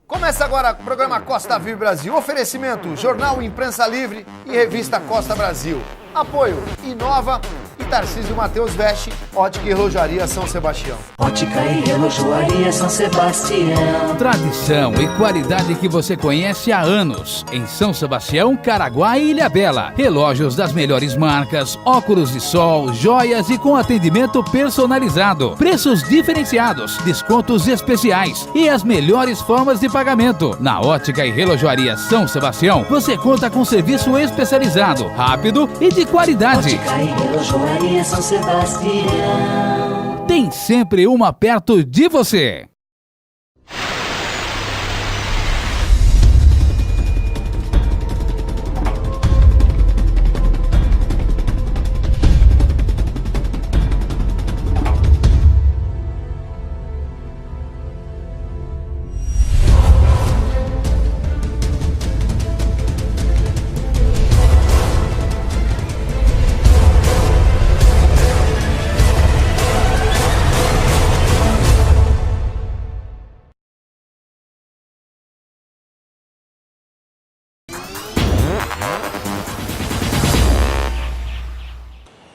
Começa agora o programa Costa Vive Brasil. Oferecimento, Jornal Imprensa Livre e Revista Costa Brasil. Apoio, Inova e Tarcísio Mateus Veste, Ótica e Relojoaria São Sebastião. Ótica e Relojoaria São Sebastião. Tradição e qualidade que você conhece há anos. Em São Sebastião, Caraguá e Ilhabela. Relógios das melhores marcas, óculos de sol, joias e com atendimento personalizado. Preços diferenciados, descontos especiais e as melhores formas de pagamento. Na Ótica e Relojoaria São Sebastião, você conta com serviço especializado, rápido e de qualidade. Ótica e Relojoaria São Sebastião. Tem sempre uma perto de você.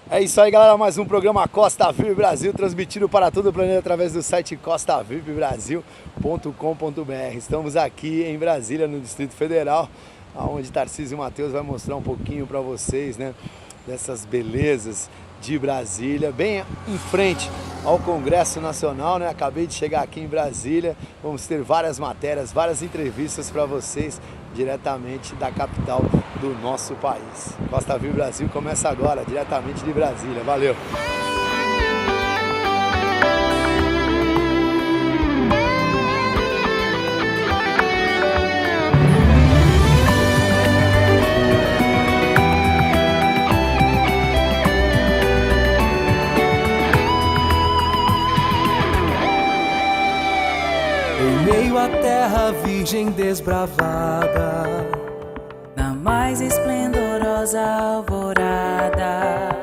É isso aí, galera, mais um programa Costa Vive Brasil, transmitido para todo o planeta através do site costavivebrasil.com.br. Estamos aqui em Brasília, no Distrito Federal, onde Tarcísio Mateus vai mostrar um pouquinho para vocês, né, dessas belezas de Brasília, bem em frente ao Congresso Nacional, né? Acabei de chegar aqui em Brasília, vamos ter várias matérias, várias entrevistas para vocês diretamente da capital do nosso país. Costa Vive Brasil começa agora, diretamente de Brasília. Valeu! Em meio à terra virgem desbravada, na mais esplendorosa alvorada,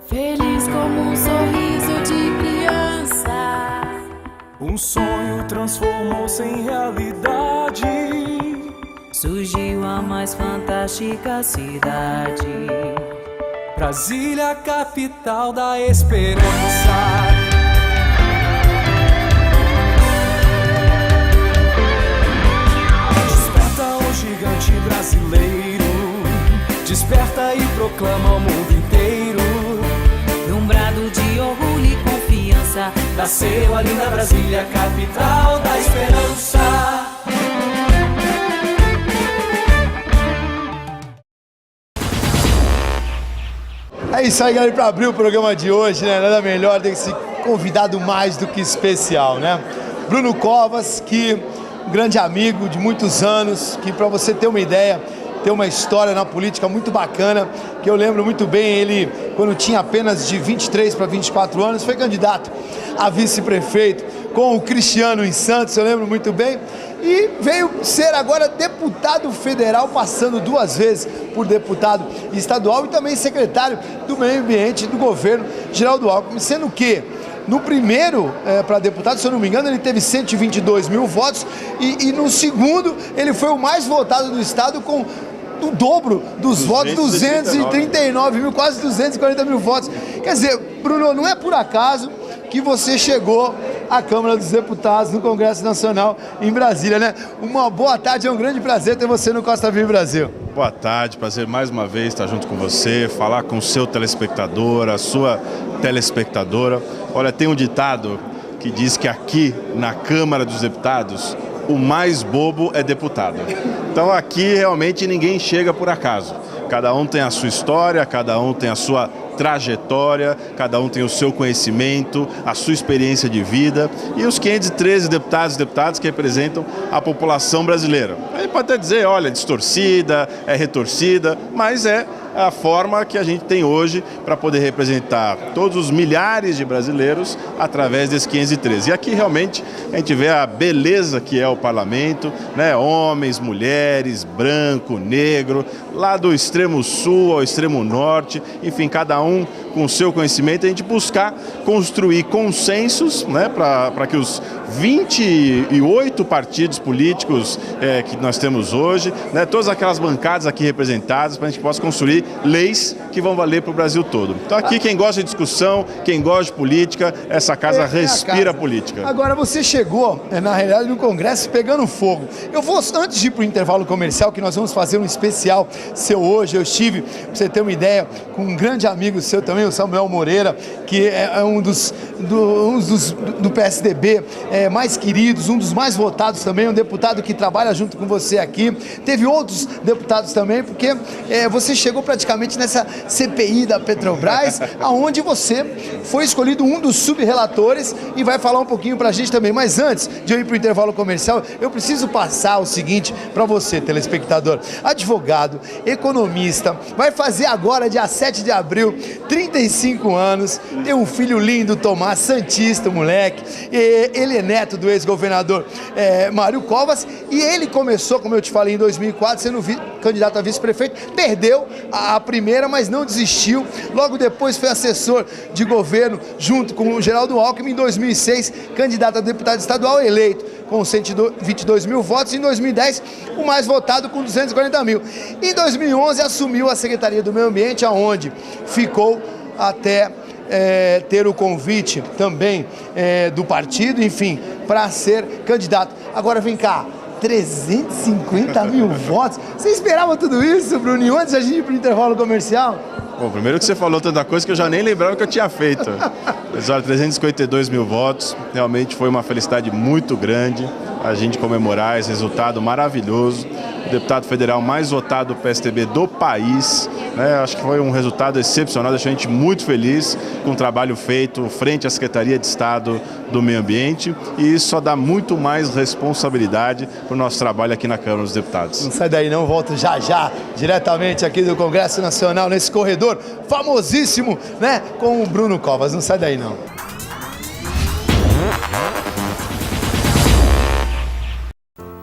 feliz como um sorriso de criança, um sonho transformou-se em realidade. Surgiu a mais fantástica cidade, Brasília, capital da esperança. Gigante brasileiro desperta e proclama ao mundo inteiro. num brado de orgulho e confiança, Nasceu a linda Brasília, capital da esperança. É isso aí, galera, para abrir o programa de hoje, né? Nada melhor do que esse convidado mais do que especial, né? Bruno Covas, que um grande amigo de muitos anos, que, para você ter uma ideia, tem uma história na política muito bacana, que eu lembro muito bem. Ele, quando tinha apenas de 23 para 24 anos, foi candidato a vice-prefeito com o Cristiano em Santos, eu lembro muito bem, e veio ser agora deputado federal, passando 2 vezes por deputado estadual e também secretário do meio ambiente do governo Geraldo Alckmin, sendo que no primeiro, para deputado, se eu não me engano, ele teve 122 mil votos e no segundo ele foi o mais votado do estado com o dobro dos votos, 239 mil, quase 240 mil votos. Quer dizer, Bruno, não é por acaso que você chegou à Câmara dos Deputados no Congresso Nacional em Brasília, né? Uma boa tarde, é um grande prazer ter você no Costa Vive Brasil. Boa tarde, prazer mais uma vez estar junto com você, falar com o seu telespectador, a sua telespectadora. Olha, tem um ditado que diz que aqui na Câmara dos Deputados o mais bobo é deputado. Então aqui realmente ninguém chega por acaso. Cada um tem a sua história, cada um tem a sua trajetória, cada um tem o seu conhecimento, a sua experiência de vida e os 513 deputados e deputadas que representam a população brasileira. Aí pode até dizer, olha, distorcida, é retorcida, mas é a forma que a gente tem hoje para poder representar todos os milhares de brasileiros através desse 513. E aqui realmente a gente vê a beleza que é o parlamento, né? Homens, mulheres, branco, negro, lá do extremo sul ao extremo norte, enfim, cada um com o seu conhecimento, a gente buscar construir consensos, né, para que os 28 partidos políticos que nós temos hoje, né, todas aquelas bancadas aqui representadas, para a gente possa construir leis que vão valer para o Brasil todo. Então aqui quem gosta de discussão, quem gosta de política, essa casa respira política. Agora você chegou, na realidade, no Congresso pegando fogo. Eu vou, antes de ir para o intervalo comercial, que nós vamos fazer um especial seu hoje, eu estive, para você ter uma ideia, com um grande amigo seu também, o Samuel Moreira, que é um dos do PSDB mais queridos, um dos mais votados também, um deputado que trabalha junto com você aqui. Teve outros deputados também, porque você chegou praticamente nessa CPI da Petrobras, aonde você foi escolhido um dos sub-relatores e vai falar um pouquinho pra gente também. Mas antes de eu ir pro intervalo comercial, eu preciso passar o seguinte para você, telespectador. Advogado, economista, vai fazer agora, dia 7 de abril, 35 anos, tem um filho lindo, Tomás, santista, moleque. Ele é neto do ex-governador Mário Covas, e ele começou, como eu te falei, em 2004, sendo candidato a vice-prefeito, perdeu a primeira, mas não desistiu. Logo depois foi assessor de governo junto com o Geraldo Alckmin. Em 2006, candidato a deputado estadual, eleito com 122 mil votos. Em 2010, o mais votado com 240 mil. Em 2011, assumiu a Secretaria do Meio Ambiente, aonde ficou até ter o convite também do partido, enfim, para ser candidato. Agora vem cá, 350 mil votos. Você esperava tudo isso, Bruninho, antes da gente ir para o intervalo comercial? Bom, primeiro que você falou tanta coisa que eu já nem lembrava que eu tinha feito. Mas olha, 352 mil votos, realmente foi uma felicidade muito grande a gente comemorar esse resultado maravilhoso. O deputado federal mais votado do PSDB do país, né? Acho que foi um resultado excepcional, deixou a gente muito feliz com o trabalho feito frente à Secretaria de Estado do Meio Ambiente, e isso só dá muito mais responsabilidade para o nosso trabalho aqui na Câmara dos Deputados. Não sai daí não, volto já já, diretamente aqui do Congresso Nacional, nesse corredor famosíssimo, né, com o Bruno Covas. Não sai daí não.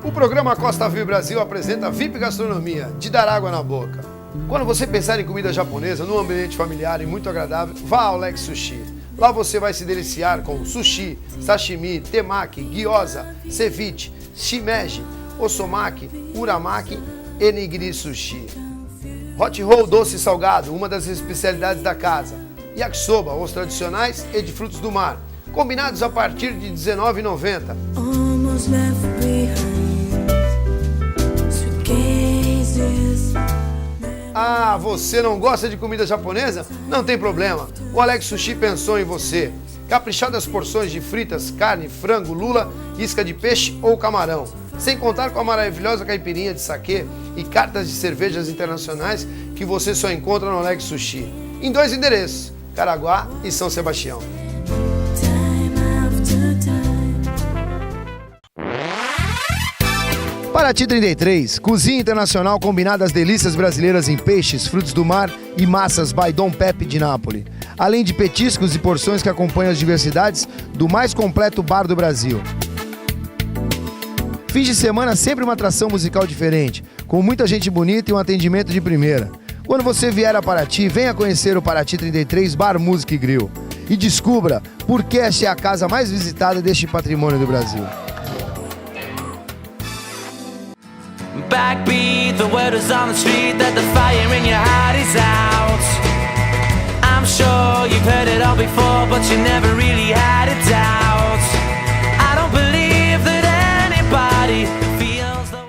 O programa Costa Viu Brasil apresenta VIP Gastronomia, de dar água na boca. Quando você pensar em comida japonesa, num ambiente familiar e muito agradável, vá ao Lex Sushi. Lá você vai se deliciar com sushi, sashimi, temaki, gyoza, ceviche, shimeji, osomaki, uramaki e nigiri sushi. Hot roll doce e salgado, uma das especialidades da casa. Yakisoba, os tradicionais e de frutos do mar, combinados a partir de R$19,90. Ah, você não gosta de comida japonesa? Não tem problema, o Alex Sushi pensou em você. Caprichadas porções de fritas, carne, frango, lula, isca de peixe ou camarão. Sem contar com a maravilhosa caipirinha de saquê e cartas de cervejas internacionais que você só encontra no Alex Sushi. Em 2 endereços, Caraguá e São Sebastião. Paraty 33, cozinha internacional combinada às delícias brasileiras em peixes, frutos do mar e massas by Dom Pepe de Nápoles. Além de petiscos e porções que acompanham as diversidades do mais completo bar do Brasil. Fins de semana sempre uma atração musical diferente, com muita gente bonita e um atendimento de primeira. Quando você vier a Paraty, venha conhecer o Paraty 33 Bar Música e Grill. E descubra por que esta é a casa mais visitada deste patrimônio do Brasil. Backbeat, the word is on the street that the fire in your heart is out. I'm sure you've heard it all before, but you never really had a doubt. I don't believe that anybody feels the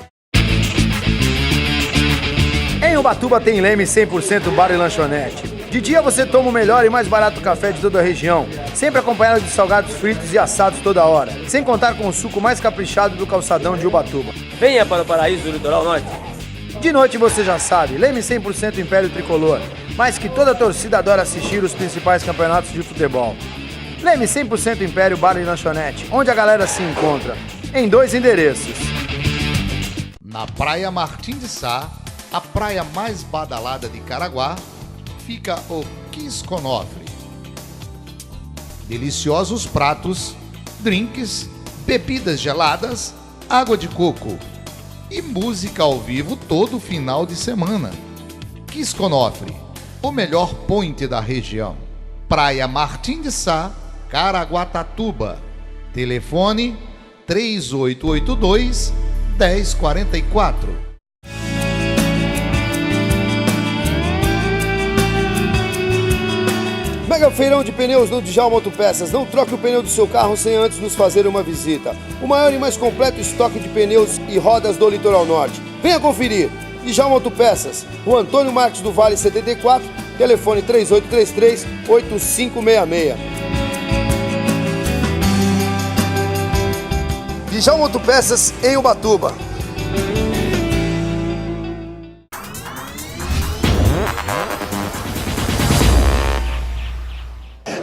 way. Em Ubatuba tem Leme 100% bar e lanchonete. De dia você toma o melhor e mais barato café de toda a região, sempre acompanhado de salgados fritos e assados toda hora, sem contar com o suco mais caprichado do calçadão de Ubatuba. Venha para o paraíso do litoral norte. De noite você já sabe, Leme 100% Império Tricolor, mas que toda a torcida adora assistir os principais campeonatos de futebol. Leme 100% Império Bar e Lanchonete, onde a galera se encontra, em 2 endereços. Na Praia Martim de Sá, a praia mais badalada de Caraguá, fica o Quisconofre. Deliciosos pratos, drinks, bebidas geladas, água de coco e música ao vivo todo final de semana. Kisconofre, o melhor point da região. Praia Martim de Sá, Caraguatatuba. Telefone 3882-1044. Mega Feirão de Pneus no Djalma Autopeças. Não troque o pneu do seu carro sem antes nos fazer uma visita. O maior e mais completo estoque de pneus e rodas do Litoral Norte. Venha conferir. Djalma Autopeças, o Antônio Marques do Vale 74, telefone 3833-8566. Djalma Autopeças em Ubatuba.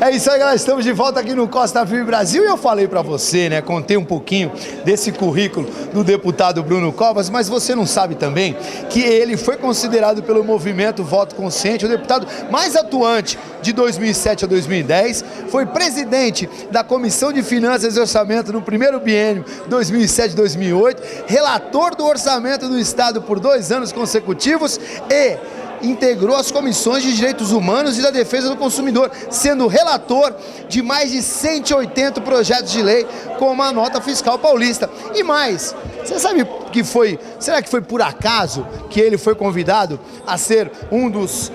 É isso aí, galera, estamos de volta aqui no Costa Firme Brasil e eu falei pra você, né, contei um pouquinho desse currículo do deputado Bruno Covas, mas você não sabe também que ele foi considerado pelo movimento Voto Consciente o deputado mais atuante de 2007 a 2010, foi presidente da Comissão de Finanças e Orçamento no primeiro biênio 2007-2008, relator do Orçamento do Estado por 2 anos consecutivos e integrou as comissões de direitos humanos e da defesa do consumidor, sendo relator de mais de 180 projetos de lei, como a nota fiscal paulista. E mais, você sabe que foi, será que foi por acaso que ele foi convidado a ser um dos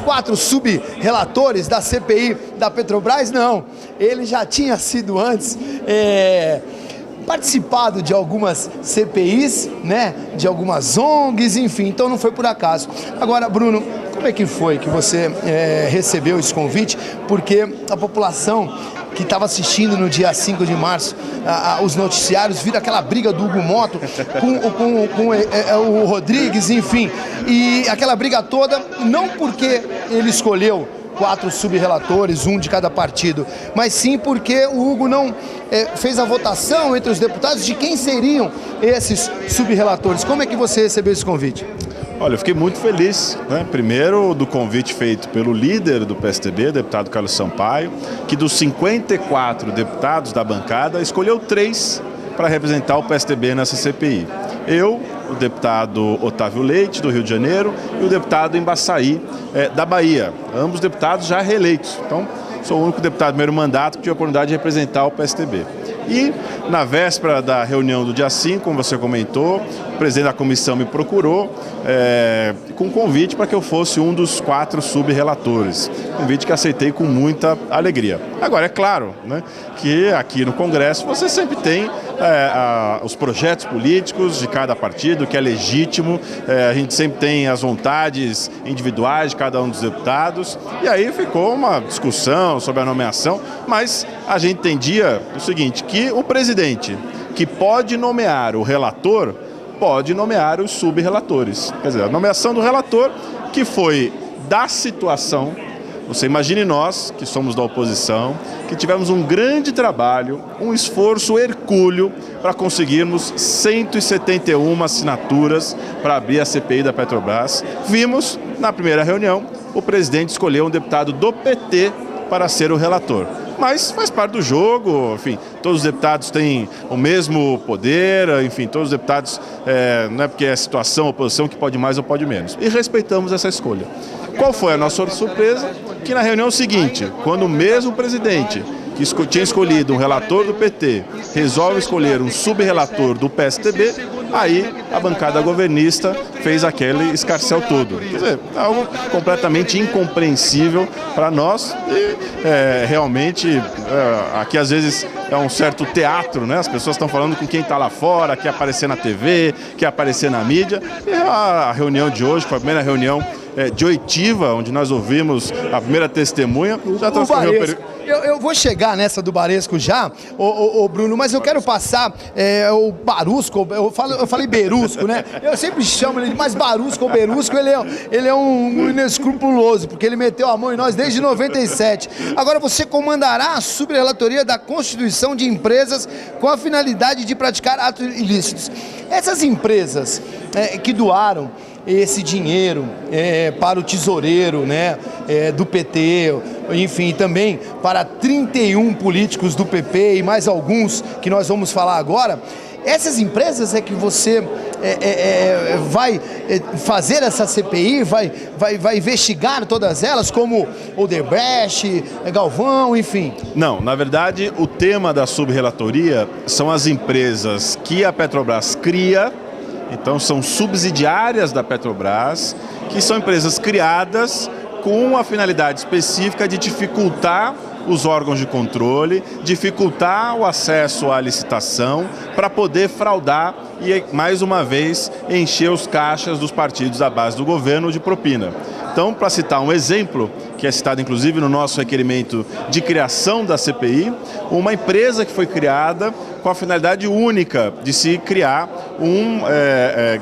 4 sub-relatores da CPI da Petrobras? Não, ele já tinha sido antes participado de algumas CPIs, né, de algumas ONGs, enfim, então não foi por acaso. Agora, Bruno, como é que foi que você recebeu esse convite? Porque a população que estava assistindo no dia 5 de março os noticiários, viram aquela briga do Hugo Moto com o Rodrigues, enfim, e aquela briga toda, não porque ele escolheu 4 sub-relatores, um de cada partido, mas sim porque o Hugo não fez a votação entre os deputados de quem seriam esses sub-relatores. Como é que você recebeu esse convite? Olha, eu fiquei muito feliz, né? Primeiro do convite feito pelo líder do PSDB, deputado Carlos Sampaio, que dos 54 deputados da bancada, escolheu 3 para representar o PSDB nessa CPI. Eu, o deputado Otávio Leite, do Rio de Janeiro, e o deputado Embaçaí, da Bahia. Ambos deputados já reeleitos. Então, sou o único deputado do primeiro mandato que tive a oportunidade de representar o PSDB. E, na véspera da reunião do dia 5, como você comentou, o presidente da comissão me procurou com um convite para que eu fosse um dos 4 sub-relatores. Convite que aceitei com muita alegria. Agora, é claro, né, que aqui no Congresso você sempre tem os projetos políticos de cada partido, que é legítimo, a gente sempre tem as vontades individuais de cada um dos deputados, e aí ficou uma discussão sobre a nomeação, mas a gente entendia o seguinte, que o presidente que pode nomear o relator, pode nomear os sub-relatores. Quer dizer, a nomeação do relator, que foi da situação. Você imagine nós, que somos da oposição, que tivemos um grande trabalho, um esforço hercúleo para conseguirmos 171 assinaturas para abrir a CPI da Petrobras. Vimos, na primeira reunião, o presidente escolheu um deputado do PT para ser o relator. Mas faz parte do jogo, enfim, todos os deputados têm o mesmo poder, enfim, todos os deputados, não é porque é situação, oposição, que pode mais ou pode menos. E respeitamos essa escolha. Qual foi a nossa surpresa? Que na reunião seguinte, quando o mesmo presidente, que tinha escolhido um relator do PT, resolve escolher um sub-relator do PSDB, aí a bancada governista fez aquele escarcéu todo. Quer dizer, algo completamente incompreensível para nós e realmente aqui às vezes é um certo teatro, né? As pessoas estão falando com quem está lá fora, quer aparecer na TV, quer aparecer na mídia. E a reunião de hoje foi a primeira reunião de oitiva, onde nós ouvimos a primeira testemunha. Já transcorreu eu vou chegar nessa do Baresco já, ô Bruno, mas eu quero passar o Barusco, eu falei Berusco, né? Eu sempre chamo ele de mais Barusco ou Berusco, ele é um inescrupuloso, porque ele meteu a mão em nós desde 97. Agora você comandará a subrelatoria da constituição de empresas com a finalidade de praticar atos ilícitos. Essas empresas que doaram esse dinheiro para o tesoureiro, né, do PT, enfim, também para 31 políticos do PP e mais alguns que nós vamos falar agora. Essas empresas que você vai fazer essa CPI, vai investigar todas elas, como Odebrecht, Galvão, enfim? Não, na verdade, o tema da subrelatoria são as empresas que a Petrobras cria, então são subsidiárias da Petrobras, que são empresas criadas com a finalidade específica de dificultar os órgãos de controle, dificultar o acesso à licitação para poder fraudar e, mais uma vez, encher os caixas dos partidos da base do governo de propina. Então, para citar um exemplo, que é citado inclusive no nosso requerimento de criação da CPI, uma empresa que foi criada com a finalidade única de se criar um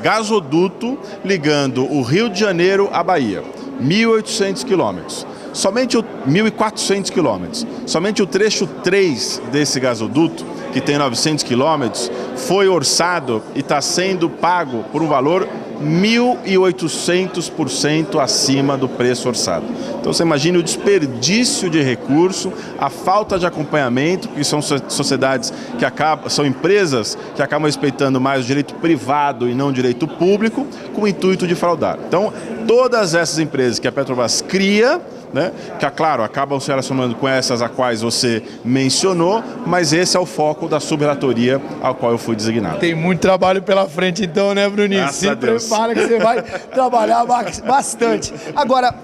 gasoduto ligando o Rio de Janeiro à Bahia, 1.800 quilômetros. Somente 1.400 quilômetros. Somente o trecho 3 desse gasoduto, que tem 900 quilômetros, foi orçado e está sendo pago por um valor 1.800% acima do preço orçado. Então você imagina o desperdício de recurso, a falta de acompanhamento, que são sociedades que são empresas que acabam respeitando mais o direito privado e não o direito público, com o intuito de fraudar. Então, todas essas empresas que a Petrobras cria, né, que, claro, acabam se relacionando com essas a quais você mencionou, mas esse é o foco da subrelatoria ao qual eu fui designado. Tem muito trabalho pela frente então, né, Bruninho? Se prepara que você vai trabalhar bastante. Agora,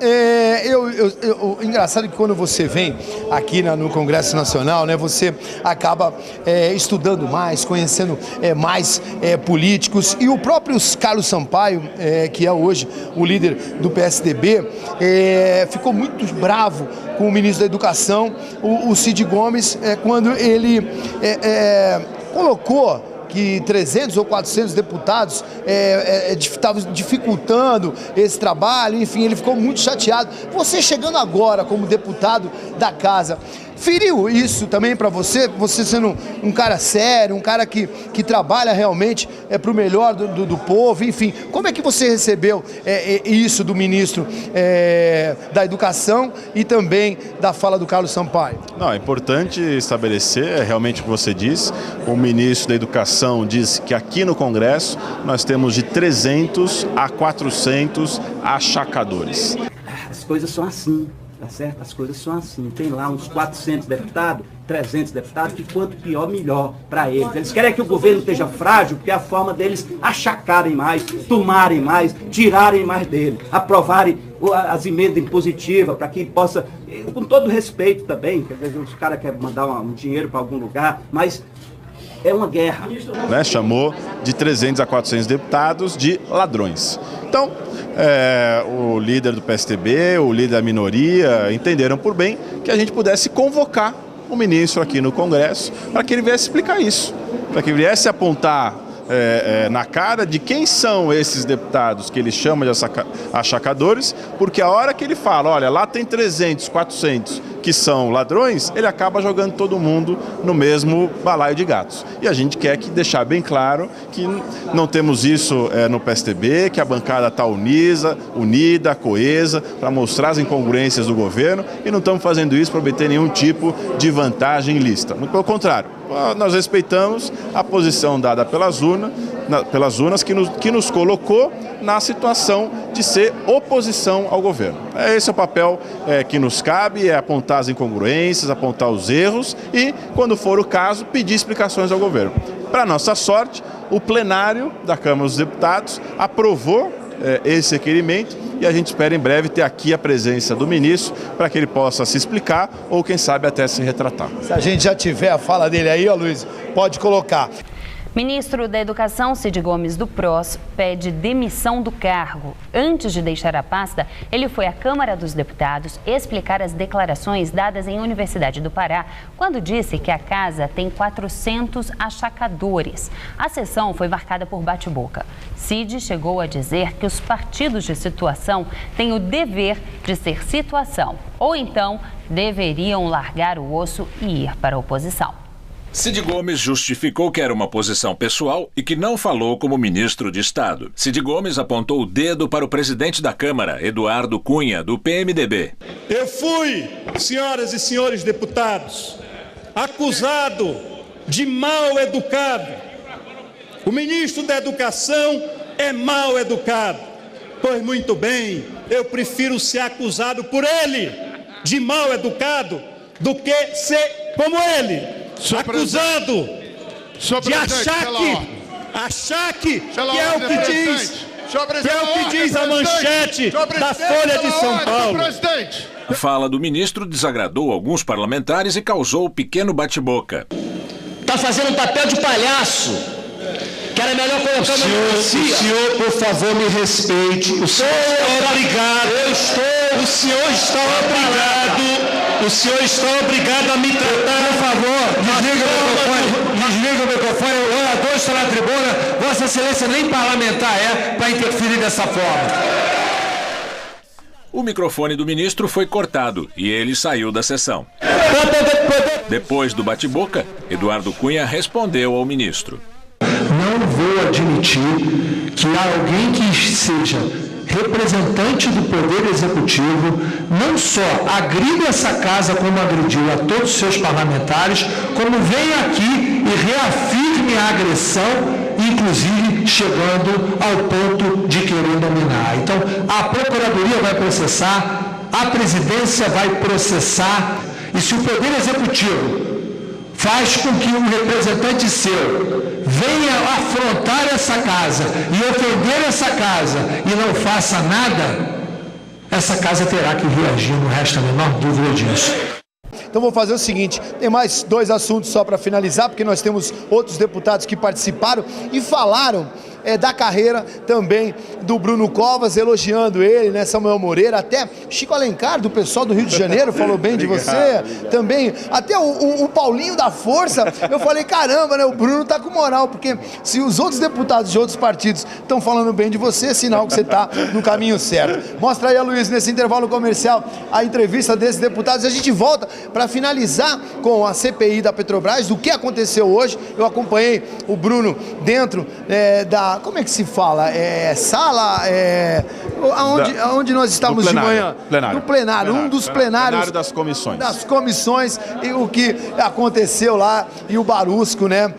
engraçado que quando você vem aqui no Congresso Nacional, né, você acaba estudando mais, conhecendo mais políticos, e o próprio Carlos Sampaio, que é hoje o líder do PSDB, ficou muito bravo com o ministro da Educação, o Cid Gomes, quando ele colocou que 300 ou 400 deputados estavam dificultando esse trabalho, enfim, ele ficou muito chateado. Você chegando agora como deputado da casa, feriu isso também para você? Você sendo um cara sério, um cara que trabalha realmente para o melhor do povo, enfim, como é que você recebeu isso do ministro da Educação e também da fala do Carlos Sampaio? Não, é importante estabelecer, realmente o que você disse, o ministro da Educação disse que aqui no Congresso nós temos de 300 a 400 achacadores. As coisas são assim. Tá certo? As coisas são assim. Tem lá uns 400 deputados, 300 deputados, que quanto pior, melhor para eles. Eles querem que o governo esteja frágil, porque é a forma deles achacarem mais, tomarem mais, tirarem mais dele, aprovarem as emendas impositivas, para que ele possa, com todo respeito também, que às vezes os caras querem mandar um dinheiro para algum lugar, mas é uma guerra. Né? Chamou de 300 a 400 deputados de ladrões. Então, o líder do PSDB, o líder da minoria, entenderam por bem que a gente pudesse convocar o ministro aqui no Congresso para que ele viesse explicar isso, para que ele viesse apontar na cara de quem são esses deputados que ele chama de achacadores, porque a hora que ele fala, olha, lá tem 300, 400 que são ladrões, ele acaba jogando todo mundo no mesmo balaio de gatos. E a gente quer deixar bem claro que não temos isso no PSDB, que a bancada está unida, coesa, para mostrar as incongruências do governo, e não estamos fazendo isso para obter nenhum tipo de vantagem ilícita. Muito pelo contrário, nós respeitamos a posição dada pelas urnas que nos colocou na situação de ser oposição ao governo. Esse é o papel que nos cabe, é apontar as incongruências, apontar os erros e, quando for o caso, pedir explicações ao governo. Para nossa sorte, o plenário da Câmara dos Deputados aprovou esse requerimento e a gente espera em breve ter aqui a presença do ministro para que ele possa se explicar ou, quem sabe, até se retratar. Se a gente já tiver a fala dele aí, ó, Luiz, pode colocar. Ministro da Educação, Cid Gomes do PROS, pede demissão do cargo. Antes de deixar a pasta, ele foi à Câmara dos Deputados explicar as declarações dadas em Universidade do Pará, quando disse que a casa tem 400 achacadores. A sessão foi marcada por bate-boca. Cid chegou a dizer que os partidos de situação têm o dever de ser situação, ou então deveriam largar o osso e ir para a oposição. Cid Gomes justificou que era uma posição pessoal e que não falou como ministro de Estado. Cid Gomes apontou o dedo para o presidente da Câmara, Eduardo Cunha, do PMDB. Eu fui, senhoras e senhores deputados, acusado de mal educado. O ministro da Educação é mal educado. Pois muito bem, eu prefiro ser acusado por ele de mal educado do que ser como ele, acusado de achar que é o que diz a manchete da Folha de São Paulo. A fala do ministro desagradou alguns parlamentares e causou pequeno bate-boca. Está fazendo um papel de palhaço. Que era melhor colocar uma democracia. O senhor, por favor, me respeite. O senhor está obrigado. O senhor está obrigado. O senhor está obrigado a me tratar, por favor. Desliga o microfone. O orador está na tribuna. Vossa Excelência nem parlamentar para interferir dessa forma. O microfone do ministro foi cortado e ele saiu da sessão. Depois do bate-boca, Eduardo Cunha respondeu ao ministro. Não vou admitir que alguém que seja representante do Poder Executivo não só agrida essa casa como agrediu a todos os seus parlamentares, como venha aqui e reafirme a agressão, inclusive chegando ao ponto de querer dominar. Então, a Procuradoria vai processar, a Presidência vai processar, e se o Poder Executivo faz com que um representante seu venha afrontar essa casa e ofender essa casa e não faça nada, essa casa terá que reagir, não resta a menor dúvida disso. Então vou fazer o seguinte, tem mais 2 assuntos só para finalizar, porque nós temos outros deputados que participaram e falaram da carreira também do Bruno Covas, elogiando ele, né, Samuel Moreira, até Chico Alencar, do pessoal do Rio de Janeiro, falou bem de você, também, até o Paulinho da Força, eu falei, caramba, né, o Bruno tá com moral, porque se os outros deputados de outros partidos estão falando bem de você, é sinal que você tá no caminho certo. Mostra aí, Aloysio, nesse intervalo comercial, a entrevista desses deputados, e a gente volta para finalizar com a CPI da Petrobras, do que aconteceu hoje. Eu acompanhei o Bruno dentro da... Como é que se fala? Sala? Onde nós estávamos de manhã? No plenário. Um dos plenários. Plenário das comissões. Das comissões, e o que aconteceu lá, e o Barusco, né?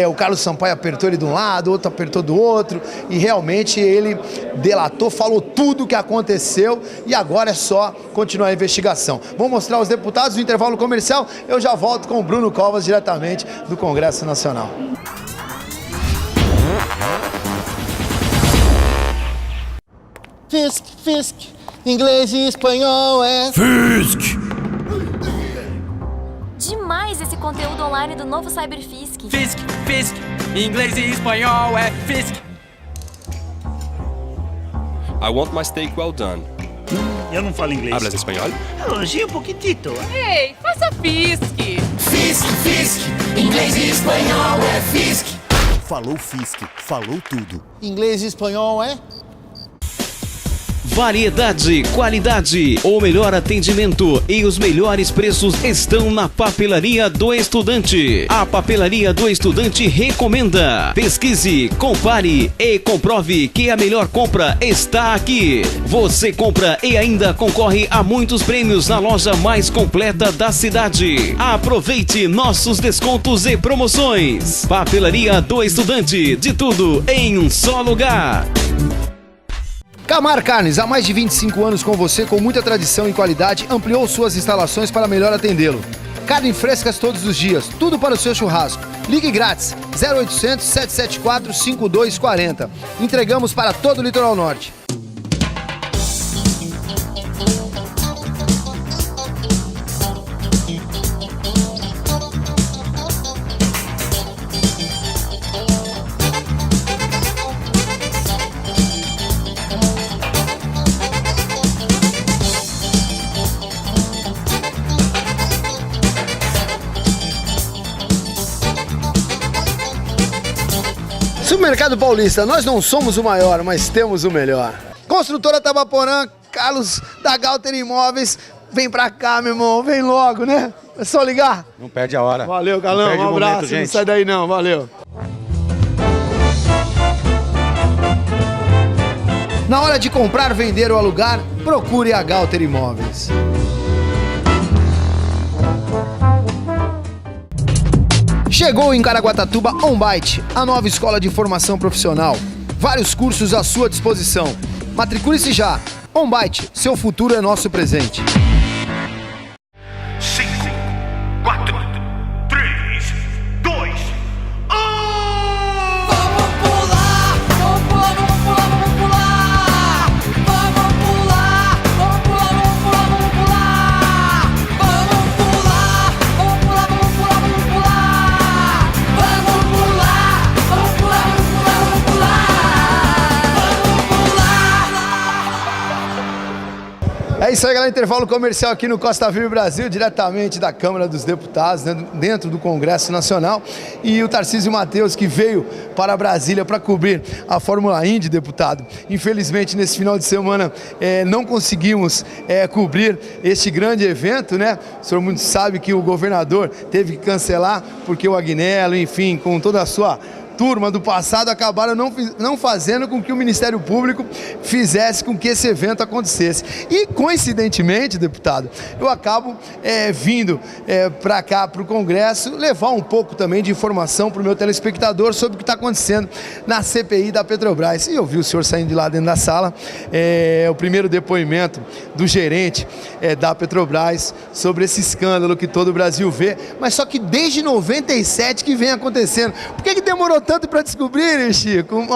O Carlos Sampaio apertou ele de um lado, outro apertou do outro, e realmente ele delatou, falou tudo o que aconteceu, e agora é só continuar a investigação. Vou mostrar aos deputados no intervalo comercial, eu já volto com o Bruno Covas diretamente do Congresso Nacional. Fisk, inglês e espanhol é... Fisk! Demais esse conteúdo online do novo Cyberfisk. Fisk, inglês e espanhol é Fisk. I want my steak well done. Eu não falo inglês. Hablas espanhol? Sí, un poquitito. Ei, faça Fisk. Fisk, inglês e espanhol é Fisk. Falou Fisk, falou tudo. Inglês e espanhol é... Variedade, qualidade, o melhor atendimento e os melhores preços estão na Papelaria do Estudante. A Papelaria do Estudante recomenda. Pesquise, compare e comprove que a melhor compra está aqui. Você compra e ainda concorre a muitos prêmios na loja mais completa da cidade. Aproveite nossos descontos e promoções. Papelaria do Estudante, de tudo em um só lugar. Camar Carnes, há mais de 25 anos com você, com muita tradição e qualidade, ampliou suas instalações para melhor atendê-lo. Carnes frescas todos os dias, tudo para o seu churrasco. Ligue grátis, 0800 774 5240. Entregamos para todo o Litoral Norte. Supermercado Paulista, nós não somos o maior, mas temos o melhor. Construtora Tabaporã, Carlos da Galter Imóveis, vem pra cá, meu irmão, vem logo, né? É só ligar. Não perde a hora. Valeu, Galão, um abraço, momento, não sai daí não, valeu. Na hora de comprar, vender ou alugar, procure a Galter Imóveis. Chegou em Caraguatatuba OnBite, a nova escola de formação profissional. Vários cursos à sua disposição. Matricule-se já. OnBite, seu futuro é nosso presente. 5, 4, 3, 2, 1. Vamos pular, vamos pular, vamos pular, vamos pular. Vamos pular, vamos pular, vamos pular, vamos pular. Vamos pular, vamos pular, vamos pular, vamos pular. Vamos pular, vamos pular, vamos pular, vamos pular. É isso aí, galera. Intervalo comercial aqui no Costa Firme Brasil, diretamente da Câmara dos Deputados, dentro do Congresso Nacional. E o Tarcísio Mateus, que veio para Brasília para cobrir a Fórmula Indy, deputado. Infelizmente, nesse final de semana, não conseguimos cobrir este grande evento, né? O senhor muito sabe que o governador teve que cancelar, porque o Agnello, enfim, com toda a sua turma do passado, acabaram não fazendo com que o Ministério Público fizesse com que esse evento acontecesse. E, coincidentemente, deputado, eu acabo vindo para cá, para o Congresso, levar um pouco também de informação para o meu telespectador sobre o que está acontecendo na CPI da Petrobras. E eu vi o senhor saindo de lá dentro da sala, o primeiro depoimento do gerente da Petrobras sobre esse escândalo que todo o Brasil vê, mas só que desde 97 que vem acontecendo. Por que demorou tanto para descobrir, Chico? Um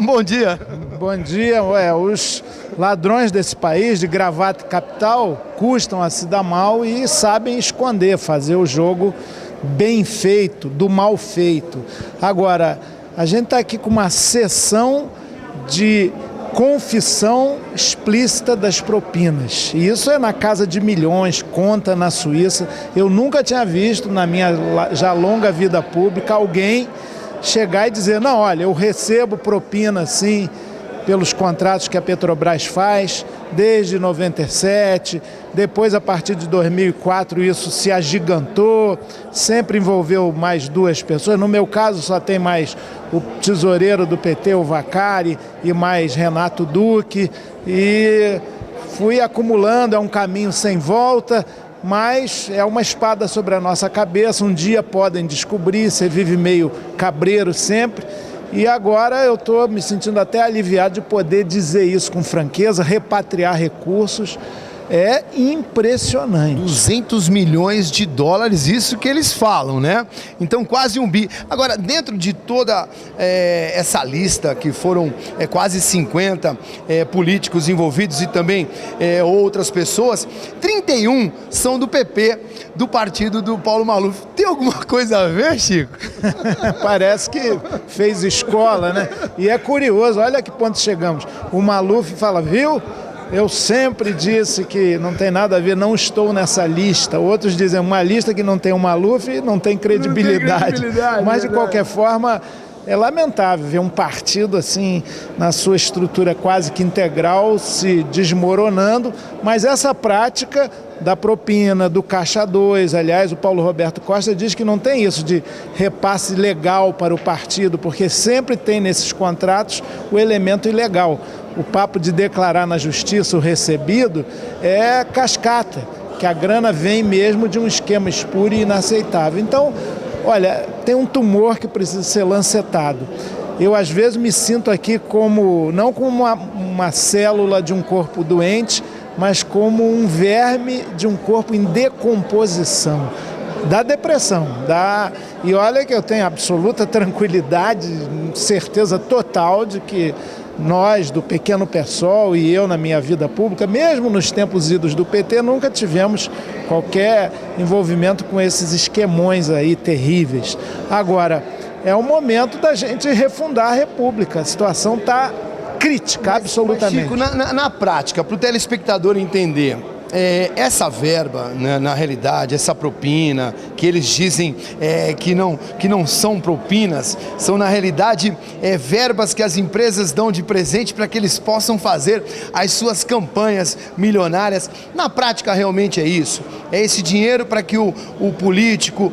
bom dia. Bom dia. Os ladrões desse país, de gravata e capital, custam a se dar mal e sabem esconder, fazer o jogo bem feito, do mal feito. Agora, a gente está aqui com uma sessão de confissão explícita das propinas. E isso é na casa de milhões, conta na Suíça. Eu nunca tinha visto, na minha já longa vida pública, alguém chegar e dizer, não, olha, eu recebo propina sim pelos contratos que a Petrobras faz desde 97, depois a partir de 2004 isso se agigantou, sempre envolveu mais duas pessoas, no meu caso só tem mais o tesoureiro do PT, o Vacari, e mais Renato Duque, e fui acumulando, é um caminho sem volta, mas é uma espada sobre a nossa cabeça, um dia podem descobrir, você vive meio cabreiro sempre, e agora eu estou me sentindo até aliviado de poder dizer isso com franqueza, repatriar recursos. É impressionante. 200 milhões de dólares, isso que eles falam, né? Então quase 1 bi. Agora, dentro de toda essa lista, que foram quase 50 políticos envolvidos e também outras pessoas, 31 são do PP, do partido do Paulo Maluf. Tem alguma coisa a ver, Chico? Parece que fez escola, né? E é curioso, olha a que ponto chegamos. O Maluf fala, viu? Eu sempre disse que não tem nada a ver, não estou nessa lista. Outros dizem, uma lista que não tem o Maluf não tem credibilidade. Mas, de qualquer forma, é lamentável ver um partido assim, na sua estrutura quase que integral, se desmoronando. Mas essa prática da propina, do Caixa 2, aliás, o Paulo Roberto Costa diz que não tem isso de repasse legal para o partido, porque sempre tem nesses contratos o elemento ilegal. O papo de declarar na justiça o recebido é cascata, que a grana vem mesmo de um esquema espúrio e inaceitável. Então, olha, tem um tumor que precisa ser lancetado. Eu, às vezes, me sinto aqui como, não como uma célula de um corpo doente, mas como um verme de um corpo em decomposição. Da depressão, e olha que eu tenho absoluta tranquilidade, certeza total de que nós, do pequeno PSOL, e eu na minha vida pública, mesmo nos tempos idos do PT, nunca tivemos qualquer envolvimento com esses esquemões aí terríveis. Agora, é o momento da gente refundar a República. A situação está crítica, absolutamente. Mas, Chico, na prática, para o telespectador entender, essa verba, né, na realidade, essa propina, que eles dizem que não são propinas, são na realidade verbas que as empresas dão de presente para que eles possam fazer as suas campanhas milionárias. Na prática realmente é isso, é esse dinheiro para que o político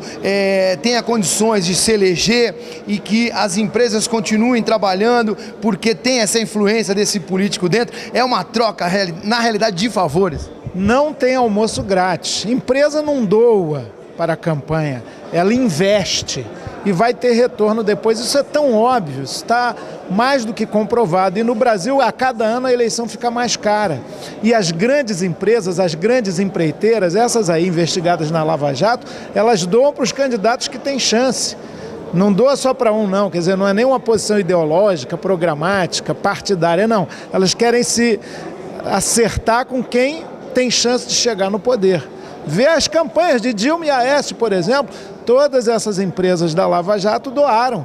tenha condições de se eleger e que as empresas continuem trabalhando porque tem essa influência desse político dentro. É uma troca na realidade de favores. Não tem almoço grátis. Empresa não doa para a campanha, ela investe. e vai ter retorno depois. Isso é tão óbvio, isso está mais do que comprovado. E no Brasil, a cada ano, a eleição fica mais cara. E as grandes empresas, as grandes empreiteiras, essas aí investigadas na Lava Jato, elas doam para os candidatos que têm chance. Não doa só para um, não. Quer dizer, não é nenhuma posição ideológica, programática, partidária, não. Elas querem se acertar com quem tem chance de chegar no poder. Vê as campanhas de Dilma e Aécio, por exemplo, todas essas empresas da Lava Jato doaram.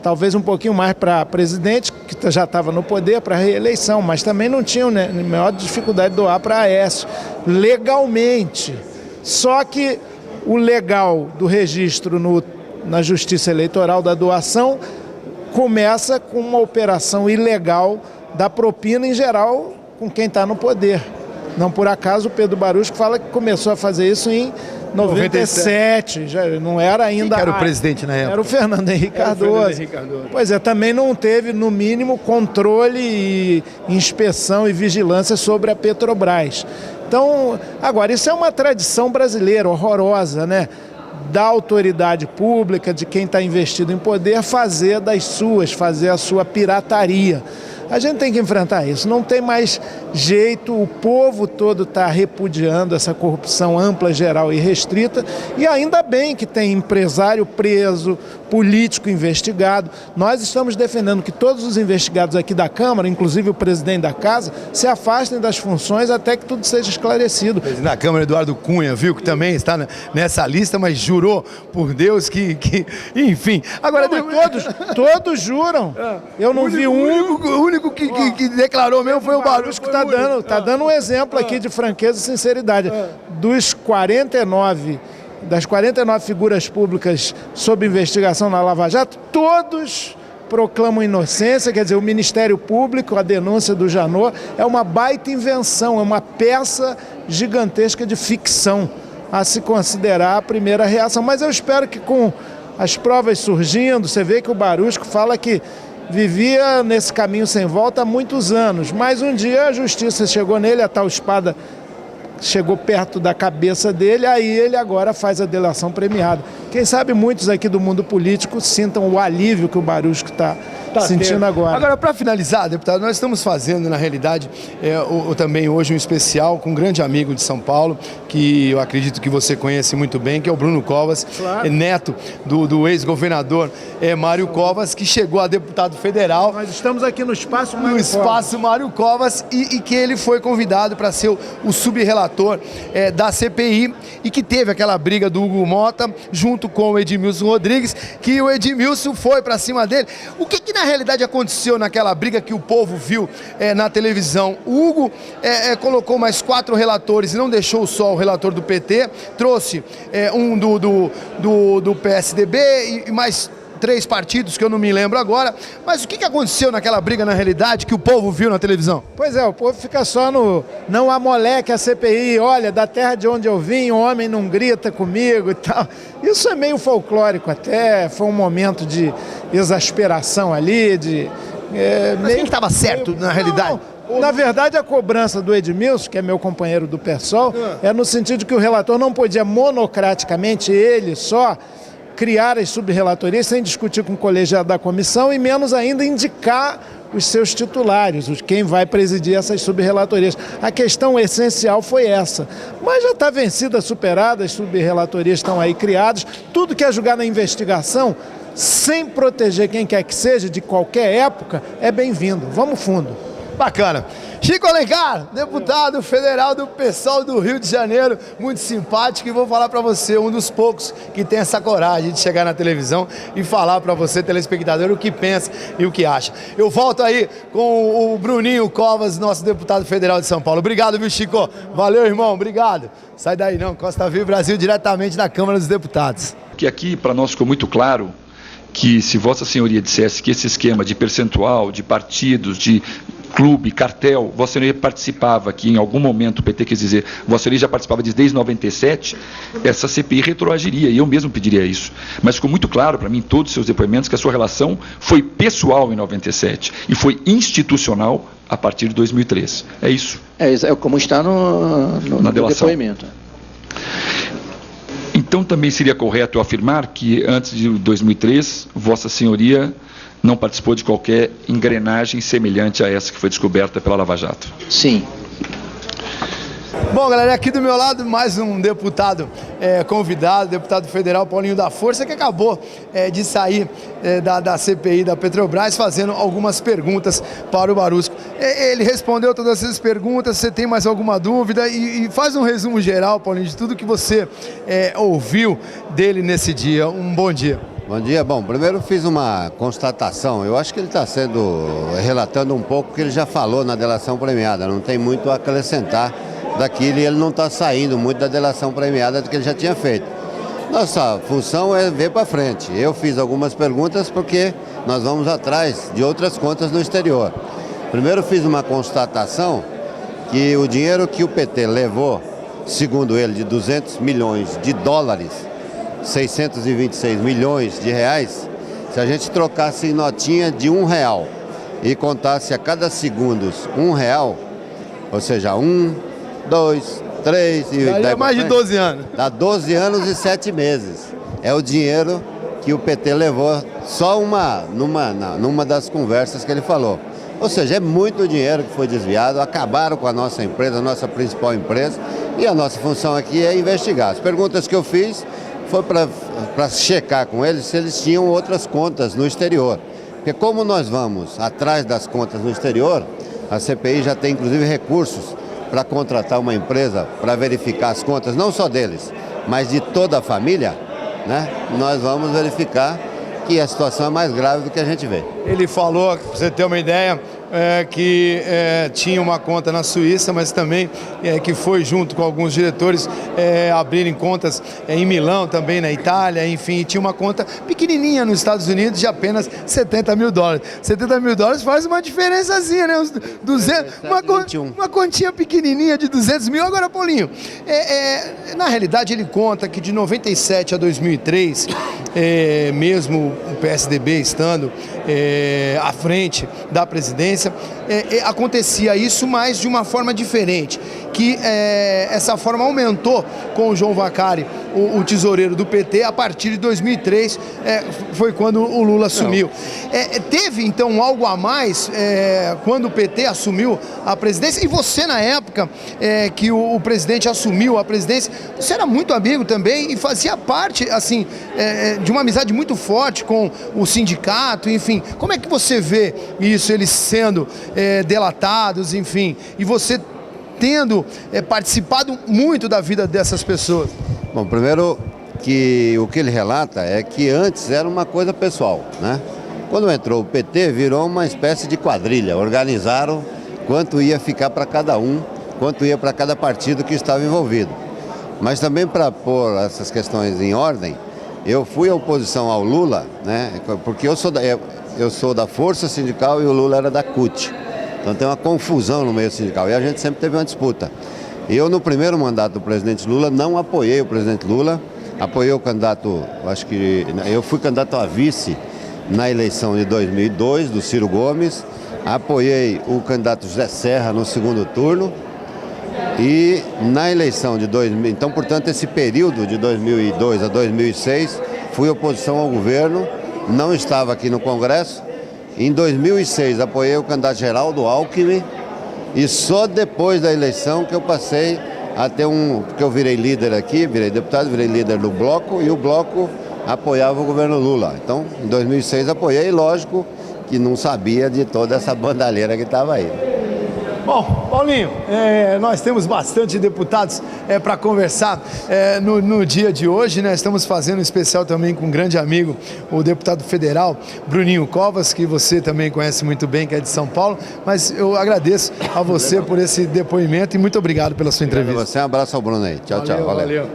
Talvez um pouquinho mais para presidente, que já estava no poder, para reeleição, mas também não tinham, né, a maior dificuldade de doar para Aécio, legalmente. Só que o legal do registro na Justiça Eleitoral da doação começa com uma operação ilegal da propina em geral com quem está no poder. Não por acaso o Pedro Barusco fala que começou a fazer isso em 97, já não era ainda... Quem era o presidente na época? Era o Fernando Henrique Cardoso. Pois é, também não teve, no mínimo, controle e inspeção e vigilância sobre a Petrobras. Então, agora, isso é uma tradição brasileira horrorosa, né? Da autoridade pública, de quem está investido em poder, fazer a sua pirataria. A gente tem que enfrentar isso, não tem mais jeito, o povo todo está repudiando essa corrupção ampla, geral e restrita, e ainda bem que tem empresário preso, político investigado. Nós estamos defendendo que todos os investigados aqui da Câmara, inclusive o presidente da Casa, se afastem das funções até que tudo seja esclarecido. O presidente da Câmara, Eduardo Cunha, viu que também está nessa lista, mas jurou por Deus que enfim. Agora, todos juram. Eu não vi um... O único que declarou mesmo foi o Barusco. Tá dando um exemplo aqui de franqueza e sinceridade. Das 49 figuras públicas sob investigação na Lava Jato, todos proclamam inocência, quer dizer, o Ministério Público, a denúncia do Janot, é uma baita invenção, é uma peça gigantesca de ficção a se considerar a primeira reação. Mas eu espero que com as provas surgindo, você vê que o Barusco fala que vivia nesse caminho sem volta há muitos anos, mas um dia a justiça chegou nele, a tal espada chegou perto da cabeça dele, aí ele agora faz a delação premiada. Quem sabe muitos aqui do mundo político sintam o alívio que o Barusco está sentindo agora. Agora, para finalizar, deputado, nós estamos fazendo, na realidade, também hoje um especial com um grande amigo de São Paulo, que eu acredito que você conhece muito bem, que é o Bruno Covas, claro. Neto do ex-governador Mário Covas, que chegou a deputado federal. Nós estamos aqui no Espaço Mário Covas. No Espaço Mário Covas, e que ele foi convidado para ser o subrelator da CPI, e que teve aquela briga do Hugo Mota, junto com o Edmilson Rodrigues, que o Edmilson foi para cima dele. O que na realidade aconteceu naquela briga que o povo viu na televisão? O Hugo colocou mais 4 relatores e não deixou só o relator do PT, trouxe um do PSDB e mais 3 partidos que eu não me lembro agora, mas o que aconteceu naquela briga na realidade que o povo viu na televisão? Pois é, o povo fica só no não amoleque a CPI, olha, da terra de onde eu vim, o homem não grita comigo e tal. Isso é meio folclórico até, foi um momento de exasperação ali, mas quem estava certo na realidade? Na verdade, a cobrança do Edmilson, que é meu companheiro do PSOL, é no sentido de que o relator não podia monocraticamente, ele só, criar as subrelatorias sem discutir com o colegiado da comissão e menos ainda indicar os seus titulares, quem vai presidir essas subrelatorias. A questão essencial foi essa. Mas já está vencida, superada, as subrelatorias estão aí criadas. Tudo que é julgar na investigação, sem proteger quem quer que seja, de qualquer época, é bem-vindo. Vamos fundo. Bacana. Chico Alencar, deputado federal do PSOL do Rio de Janeiro, muito simpático, e vou falar para você, um dos poucos que tem essa coragem de chegar na televisão e falar para você, telespectador, o que pensa e o que acha. Eu volto aí com o Bruninho Covas, nosso deputado federal de São Paulo. Obrigado, viu, Chico? Valeu, irmão, obrigado. Sai daí não, Costa Viva Brasil, diretamente da Câmara dos Deputados. Que aqui, para nós, ficou muito claro que se Vossa Senhoria dissesse que esse esquema de percentual, de partidos, de clube, cartel, Vossa Senhoria participava, que em algum momento o PT quis dizer, Vossa Senhoria já participava desde 97, essa CPI retroagiria, e eu mesmo pediria isso. Mas ficou muito claro para mim, em todos os seus depoimentos, que a sua relação foi pessoal em 97 e foi institucional a partir de 2003. É isso. É como está no depoimento. Então também seria correto eu afirmar que antes de 2003, Vossa Senhoria não participou de qualquer engrenagem semelhante a essa que foi descoberta pela Lava Jato. Sim. Bom, galera, aqui do meu lado mais um deputado convidado, deputado federal Paulinho da Força, que acabou de sair da CPI da Petrobras fazendo algumas perguntas para o Barusco. Ele respondeu todas essas perguntas. Você tem mais alguma dúvida? E faz um resumo geral, Paulinho, de tudo que você ouviu dele nesse dia. Um bom dia. Bom dia. Bom, primeiro fiz uma constatação. Eu acho que ele está relatando um pouco o que ele já falou na delação premiada. Não tem muito a acrescentar daquilo e ele não está saindo muito da delação premiada do que ele já tinha feito. Nossa função é ver para frente. Eu fiz algumas perguntas porque nós vamos atrás de outras contas no exterior. Primeiro fiz uma constatação que o dinheiro que o PT levou, segundo ele, de 200 milhões de dólares, 626 milhões de reais, se a gente trocasse em notinha de R$1 e contasse a cada segundo R$1, ou seja, 1, 2, 3 e daí mais de 12 anos. Dá 12 anos e 7 meses. É o dinheiro que o PT levou só numa das conversas que ele falou. Ou seja, é muito dinheiro que foi desviado, acabaram com a nossa empresa, a nossa principal empresa, e a nossa função aqui é investigar. As perguntas que eu fiz foi para checar com eles se eles tinham outras contas no exterior. Porque como nós vamos atrás das contas no exterior, a CPI já tem inclusive recursos para contratar uma empresa para verificar as contas, não só deles, mas de toda a família, né? Nós vamos verificar que a situação é mais grave do que a gente vê. Ele falou, para você ter uma ideia, que tinha uma conta na Suíça, mas também que foi junto com alguns diretores abrirem contas em Milão, também na Itália, enfim, tinha uma conta pequenininha nos Estados Unidos de apenas $70 mil. $70 mil faz uma diferençazinha, né? 200, uma continha pequenininha de 200 mil. Agora, Paulinho, na realidade ele conta que de 97 a 2003, mesmo o PSDB estando à frente da presidência, acontecia isso, mas de uma forma diferente, que essa forma aumentou com o João Vacari, o tesoureiro do PT, a partir de 2003, foi quando o Lula assumiu. Teve então algo a mais quando o PT assumiu a presidência, e você na época que o presidente assumiu a presidência, você era muito amigo também e fazia parte assim de uma amizade muito forte com o sindicato, enfim. Como é que você vê isso, eles sendo delatados, enfim, e você tendo participado muito da vida dessas pessoas? Bom, primeiro que o que ele relata é que antes era uma coisa pessoal, né? Quando entrou o PT, virou uma espécie de quadrilha, organizaram quanto ia ficar para cada um, quanto ia para cada partido que estava envolvido. Mas também para pôr essas questões em ordem, eu fui à oposição ao Lula, né? Porque eu sou da Força Sindical e o Lula era da CUT. Então tem uma confusão no meio sindical e a gente sempre teve uma disputa. Eu, no primeiro mandato do presidente Lula, não apoiei o presidente Lula, apoiei o candidato, eu fui candidato a vice na eleição de 2002, do Ciro Gomes, apoiei o candidato José Serra no segundo turno e na eleição de 2000, então, portanto, esse período de 2002 a 2006, fui oposição ao governo, não estava aqui no Congresso. Em 2006, apoiei o candidato Geraldo Alckmin e só depois da eleição que eu passei a ter porque eu virei líder aqui, virei deputado, virei líder do Bloco e o Bloco apoiava o governo Lula. Então, em 2006 apoiei, lógico que não sabia de toda essa bandalheira que estava aí. Bom, Paulinho, nós temos bastante deputados para conversar no dia de hoje, né? Estamos fazendo um especial também com um grande amigo, o deputado federal Bruninho Covas, que você também conhece muito bem, que é de São Paulo, mas eu agradeço a você por esse depoimento e muito obrigado pela sua entrevista. Obrigado a você, um abraço ao Bruno aí. Tchau, tchau. Valeu.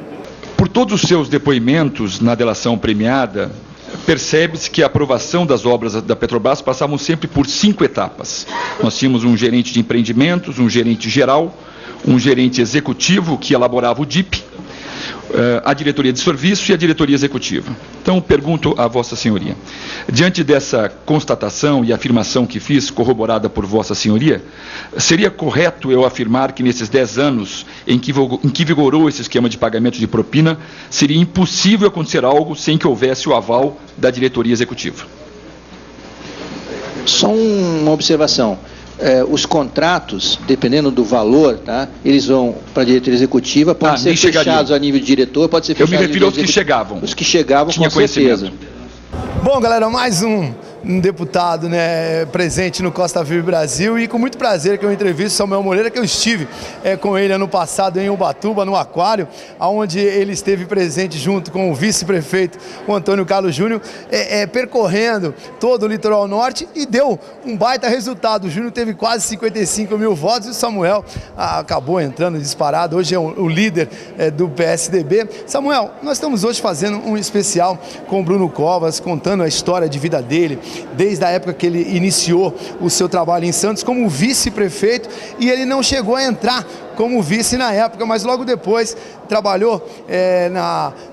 Por todos os seus depoimentos na delação premiada, percebe-se que a aprovação das obras da Petrobras passavam sempre por 5 etapas. Nós tínhamos um gerente de empreendimentos, um gerente geral, um gerente executivo que elaborava o DIP, a diretoria de serviço e a diretoria executiva. Então, pergunto a Vossa Senhoria, diante dessa constatação e afirmação que fiz, corroborada por Vossa Senhoria, seria correto eu afirmar que nesses 10 anos em que vigorou esse esquema de pagamento de propina, seria impossível acontecer algo sem que houvesse o aval da diretoria executiva? Só uma observação. Os contratos, dependendo do valor, tá, eles vão para a diretoria executiva, podem ser fechados a nível de diretor, pode ser fechado. Eu me refiro aos que chegavam. Os que chegavam, com certeza. Bom, galera, mais um deputado, né, presente no Costa Vive Brasil, e com muito prazer que eu entrevisto Samuel Moreira, que eu estive com ele ano passado em Ubatuba, no Aquário, onde ele esteve presente junto com o vice-prefeito, o Antônio Carlos Júnior, percorrendo todo o litoral norte, e deu um baita resultado. O Júnior teve quase 55 mil votos e o Samuel acabou entrando disparado. Hoje é o líder do PSDB. Samuel, nós estamos hoje fazendo um especial com o Bruno Covas, contando a história de vida dele, desde a época que ele iniciou o seu trabalho em Santos como vice-prefeito, e ele não chegou a entrar como vice na época, mas logo depois trabalhou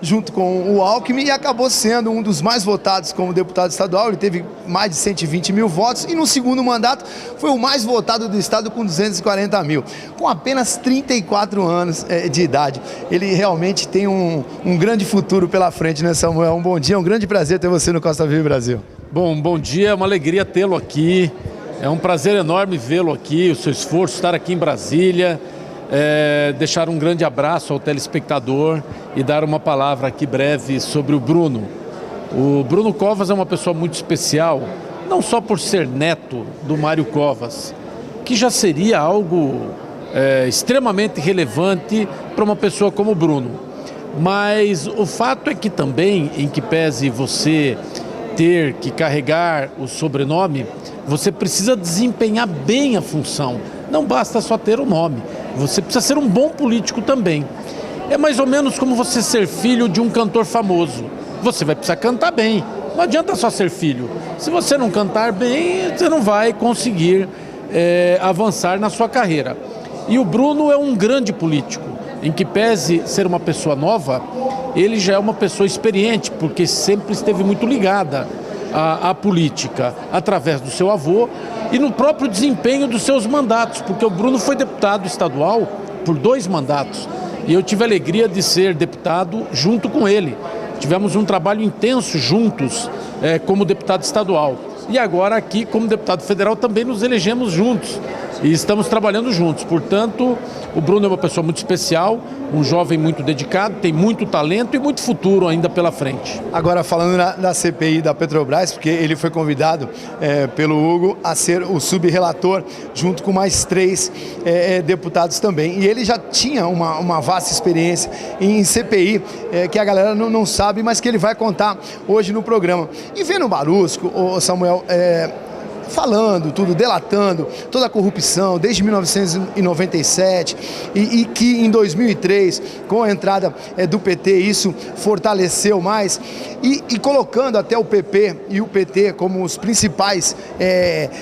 junto com o Alckmin e acabou sendo um dos mais votados como deputado estadual. Ele teve mais de 120 mil votos e no segundo mandato foi o mais votado do estado com 240 mil, com apenas 34 anos de idade. Ele realmente tem um grande futuro pela frente, né, Samuel? Um bom dia, um grande prazer ter você no Costa Vive Brasil. Bom dia, é uma alegria tê-lo aqui, é um prazer enorme vê-lo aqui, o seu esforço, estar aqui em Brasília, deixar um grande abraço ao telespectador e dar uma palavra aqui breve sobre o Bruno. O Bruno Covas é uma pessoa muito especial, não só por ser neto do Mário Covas, que já seria algo extremamente relevante para uma pessoa como o Bruno, mas o fato é que também, em que pese você ter que carregar o sobrenome, você precisa desempenhar bem a função. Não basta só ter o nome, você precisa ser um bom político também. É mais ou menos como você ser filho de um cantor famoso. Você vai precisar cantar bem, não adianta só ser filho. Se você não cantar bem, você não vai conseguir avançar na sua carreira. E o Bruno é um grande político, em que pese ser uma pessoa nova, ele já é uma pessoa experiente, porque sempre esteve muito ligada à política, através do seu avô e no próprio desempenho dos seus mandatos, porque o Bruno foi deputado estadual por 2 mandatos e eu tive a alegria de ser deputado junto com ele. Tivemos um trabalho intenso juntos como deputado estadual e agora aqui como deputado federal também nos elegemos juntos e estamos trabalhando juntos. Portanto, o Bruno é uma pessoa muito especial, um jovem muito dedicado, tem muito talento e muito futuro ainda pela frente. Agora, falando da CPI da Petrobras, porque ele foi convidado pelo Hugo a ser o subrelator, junto com mais 3 deputados também. E ele já tinha uma vasta experiência em CPI, que a galera não sabe, mas que ele vai contar hoje no programa. E vendo o Barusco, o Samuel, falando tudo, delatando toda a corrupção desde 1997 e que em 2003, com a entrada do PT, isso fortaleceu mais e colocando até o PP e o PT como os principais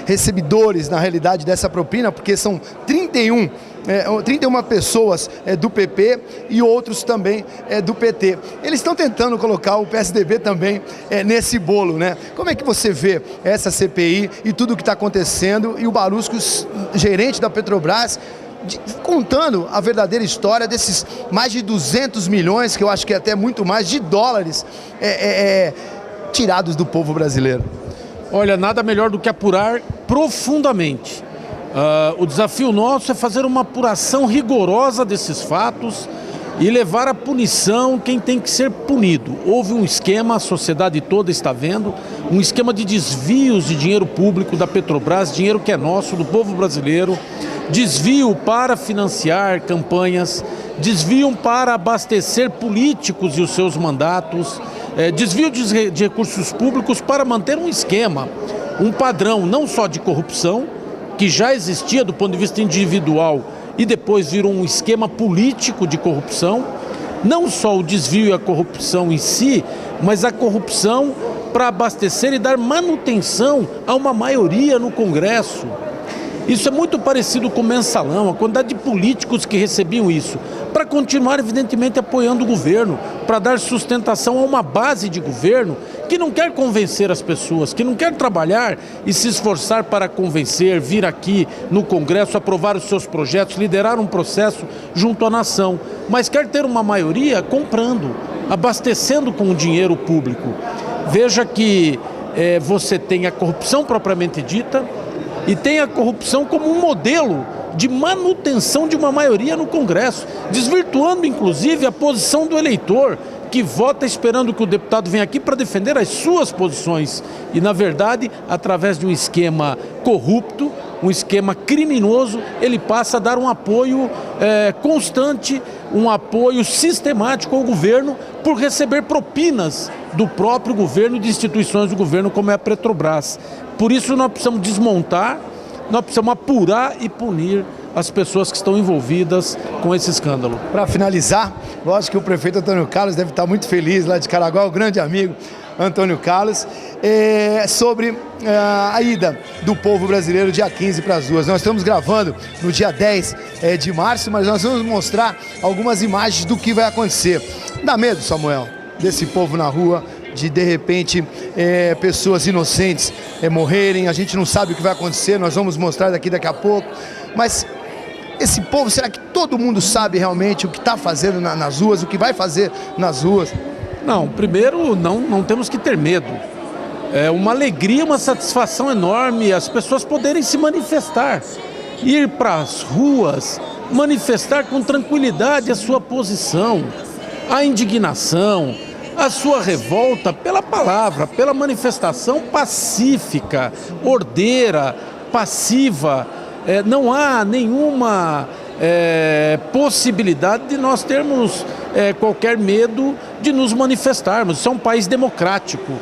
recebedores, na realidade, dessa propina, porque são 31 pessoas do PP e outros também do PT. Eles estão tentando colocar o PSDB também nesse bolo, né? Como é que você vê essa CPI e tudo o que está acontecendo e o Barusco, gerente da Petrobras, contando a verdadeira história desses mais de 200 milhões, que eu acho que é até muito mais, de dólares tirados do povo brasileiro? Olha, nada melhor do que apurar profundamente. O desafio nosso é fazer uma apuração rigorosa desses fatos e levar à punição quem tem que ser punido. Houve um esquema, a sociedade toda está vendo, um esquema de desvios de dinheiro público da Petrobras, dinheiro que é nosso, do povo brasileiro, desvio para financiar campanhas, desvio para abastecer políticos e os seus mandatos, desvio de recursos públicos para manter um esquema, um padrão não só de corrupção, que já existia do ponto de vista individual e depois virou um esquema político de corrupção, não só o desvio e a corrupção em si, mas a corrupção para abastecer e dar manutenção a uma maioria no Congresso. Isso é muito parecido com o mensalão, a quantidade de políticos que recebiam isso. para continuar, evidentemente, apoiando o governo, para dar sustentação a uma base de governo que não quer convencer as pessoas, que não quer trabalhar e se esforçar para convencer, vir aqui no Congresso, aprovar os seus projetos, liderar um processo junto à nação, mas quer ter uma maioria comprando, abastecendo com o dinheiro público. Veja que você tem a corrupção propriamente dita e tem a corrupção como um modelo de manutenção de uma maioria no Congresso, desvirtuando inclusive a posição do eleitor, que vota esperando que o deputado venha aqui para defender as suas posições. E, na verdade, através de um esquema corrupto, um esquema criminoso, ele passa a dar um apoio constante, um apoio sistemático ao governo por receber propinas do próprio governo e de instituições do governo, como é a Petrobras. Por isso nós precisamos desmontar, nós precisamos apurar e punir as pessoas que estão envolvidas com esse escândalo. Para finalizar, lógico que o prefeito Antônio Carlos deve estar muito feliz lá de Caraguá, o grande amigo Antônio Carlos, sobre a ida do povo brasileiro dia 15 para as ruas. Nós estamos gravando no dia 10 de março, mas nós vamos mostrar algumas imagens do que vai acontecer. Dá medo, Samuel, desse povo na rua, de repente pessoas inocentes morrerem, a gente não sabe o que vai acontecer, nós vamos mostrar daqui a pouco, mas esse povo, será que todo mundo sabe realmente o que está fazendo nas ruas, o que vai fazer nas ruas? Não, primeiro não temos que ter medo. É uma alegria, uma satisfação enorme as pessoas poderem se manifestar, ir para as ruas, manifestar com tranquilidade a sua posição, a indignação, a sua revolta pela palavra, pela manifestação pacífica, ordeira, passiva. Não há nenhuma possibilidade de nós termos qualquer medo de nos manifestarmos. Isso é um país democrático.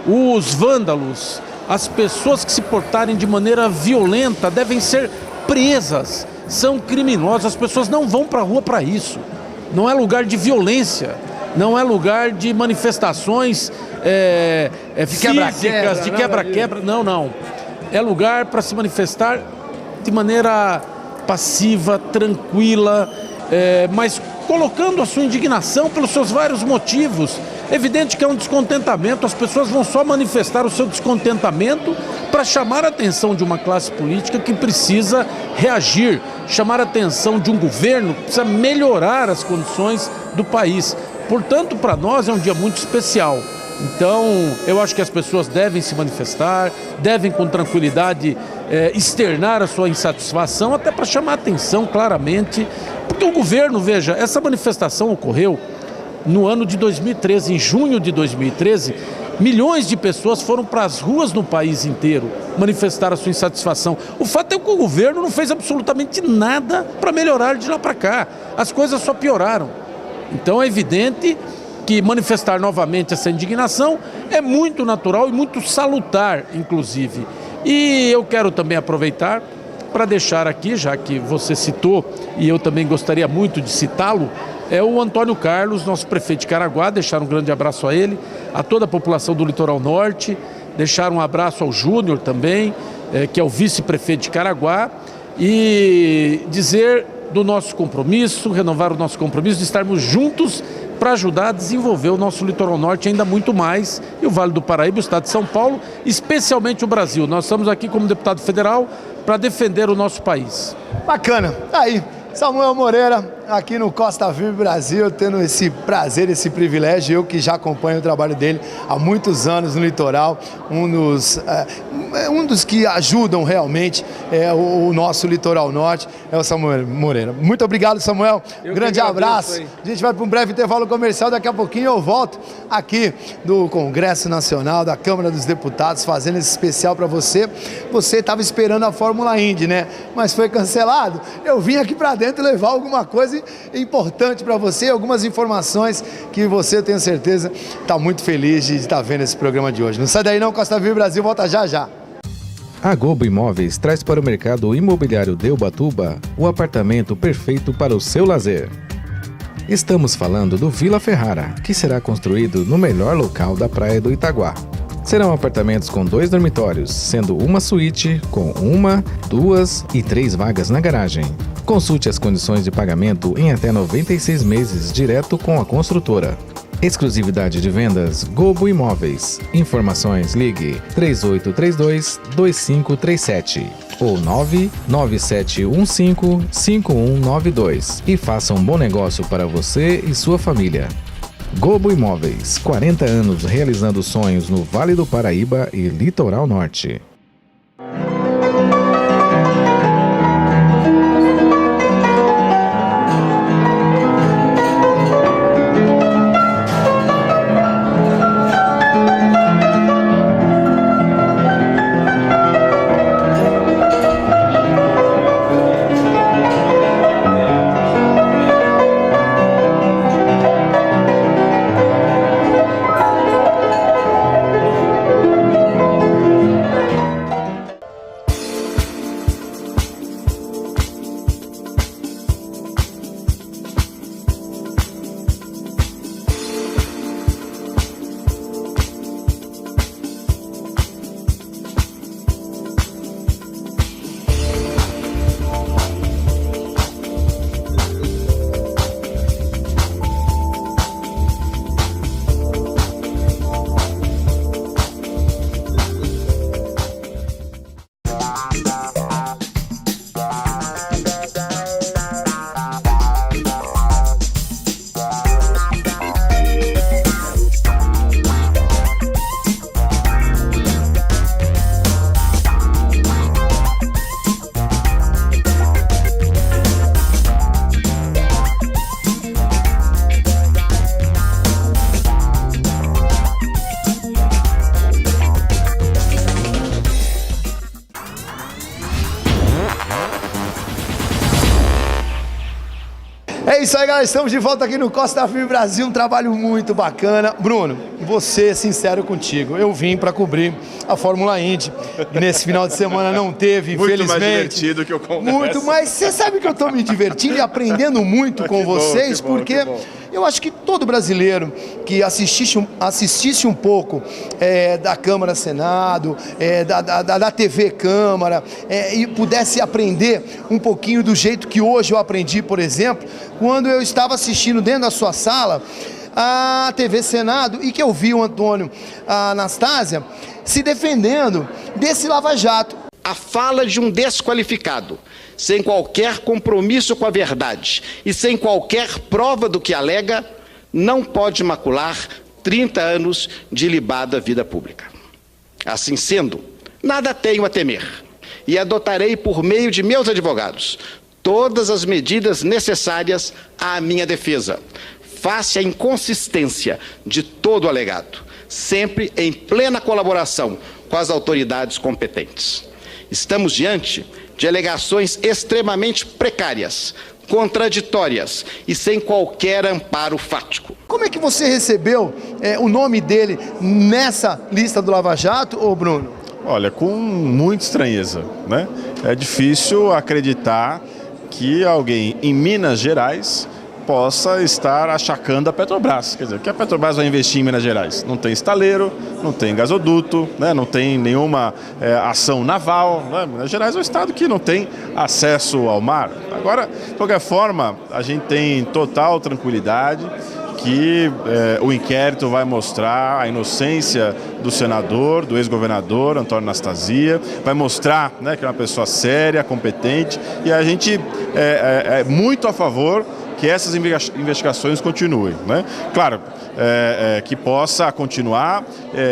Os vândalos, as pessoas que se portarem de maneira violenta devem ser presas, são criminosos. As pessoas não vão para a rua para isso. Não é lugar de violência. Não é lugar de manifestações físicas, de quebra-quebra. Não. É lugar para se manifestar de maneira passiva, tranquila, mas colocando a sua indignação pelos seus vários motivos. É evidente que é um descontentamento, as pessoas vão só manifestar o seu descontentamento para chamar a atenção de uma classe política que precisa reagir, chamar a atenção de um governo que precisa melhorar as condições do país. Portanto, para nós é um dia muito especial. Então, eu acho que as pessoas devem se manifestar, devem com tranquilidade externar a sua insatisfação, até para chamar a atenção claramente, porque o governo, veja, essa manifestação ocorreu no ano de 2013, em junho de 2013, milhões de pessoas foram para as ruas no país inteiro manifestar a sua insatisfação. O fato é que o governo não fez absolutamente nada para melhorar de lá para cá, as coisas só pioraram. Então é evidente que manifestar novamente essa indignação é muito natural e muito salutar, inclusive. E eu quero também aproveitar para deixar aqui, já que você citou, e eu também gostaria muito de citá-lo, é o Antônio Carlos, nosso prefeito de Caraguá, deixar um grande abraço a ele, a toda a população do Litoral Norte, deixar um abraço ao Júnior também, que é o vice-prefeito de Caraguá, e dizer do nosso compromisso, renovar o nosso compromisso de estarmos juntos para ajudar a desenvolver o nosso Litoral Norte ainda muito mais, e o Vale do Paraíba, o Estado de São Paulo, especialmente o Brasil. Nós estamos aqui como deputado federal para defender o nosso país. Bacana. Aí, Samuel Moreira, aqui no Costa Vive Brasil, tendo esse prazer, esse privilégio, eu que já acompanho o trabalho dele há muitos anos no litoral, um dos que ajudam realmente o nosso Litoral Norte, é o Samuel Moreira. Muito obrigado, Samuel. Grande abraço. A gente vai para um breve intervalo comercial, daqui a pouquinho eu volto aqui do Congresso Nacional, da Câmara dos Deputados, fazendo esse especial para você. Você estava esperando a Fórmula Indy, né? Mas foi cancelado. Eu vim aqui para dentro levar alguma coisa importante para você, algumas informações que você, eu tenho certeza, está muito feliz de estar vendo esse programa de hoje. Não sai daí não, Costa Vive Brasil, volta já já. A Gobo Imóveis traz para o mercado imobiliário de Ubatuba o apartamento perfeito para o seu lazer. Estamos falando do Vila Ferrara, que será construído no melhor local da praia do Itaguá. Serão apartamentos com 2 dormitórios, sendo uma suíte com 1, 2 e 3 vagas na garagem. Consulte as condições de pagamento em até 96 meses direto com a construtora. Exclusividade de vendas Gobo Imóveis. Informações ligue 3832-2537 ou 99715-5192 e faça um bom negócio para você e sua família. Gobo Imóveis, 40 anos realizando sonhos no Vale do Paraíba e Litoral Norte. É isso aí, galera, estamos de volta aqui no Costa Firme Brasil, um trabalho muito bacana. Bruno, vou ser sincero contigo, eu vim para cobrir a Fórmula Indy e nesse final de semana não teve, infelizmente. Muito mais divertido que eu confesso. Muito, mas você sabe que eu estou me divertindo e aprendendo muito com vocês, porque eu acho que todo brasileiro que assistisse um pouco da Câmara Senado, da TV Câmara, e pudesse aprender um pouquinho do jeito que hoje eu aprendi, por exemplo, quando eu estava assistindo dentro da sua sala a TV Senado e que eu vi o Antônio Anastasia se defendendo desse lava-jato. A fala de um desqualificado, sem qualquer compromisso com a verdade e sem qualquer prova do que alega, não pode macular 30 anos de ilibada vida pública. Assim sendo, nada tenho a temer e adotarei por meio de meus advogados todas as medidas necessárias à minha defesa, face à inconsistência de todo o alegado, sempre em plena colaboração com as autoridades competentes. Estamos diante de alegações extremamente precárias, contraditórias e sem qualquer amparo fático. Como é que você recebeu o nome dele nessa lista do Lava Jato, ô Bruno? Olha, com muita estranheza, né? É difícil acreditar que alguém em Minas Gerais possa estar achacando a Petrobras. Quer dizer, que a Petrobras vai investir em Minas Gerais? Não tem estaleiro, não tem gasoduto, né? Não tem nenhuma ação naval. Né? Minas Gerais é um estado que não tem acesso ao mar. Agora, de qualquer forma, a gente tem total tranquilidade que o inquérito vai mostrar a inocência do senador, do ex-governador Antônio Anastasia, vai mostrar, né, que é uma pessoa séria, competente, e a gente é muito a favor que essas investigações continuem, né? Claro, que possa continuar,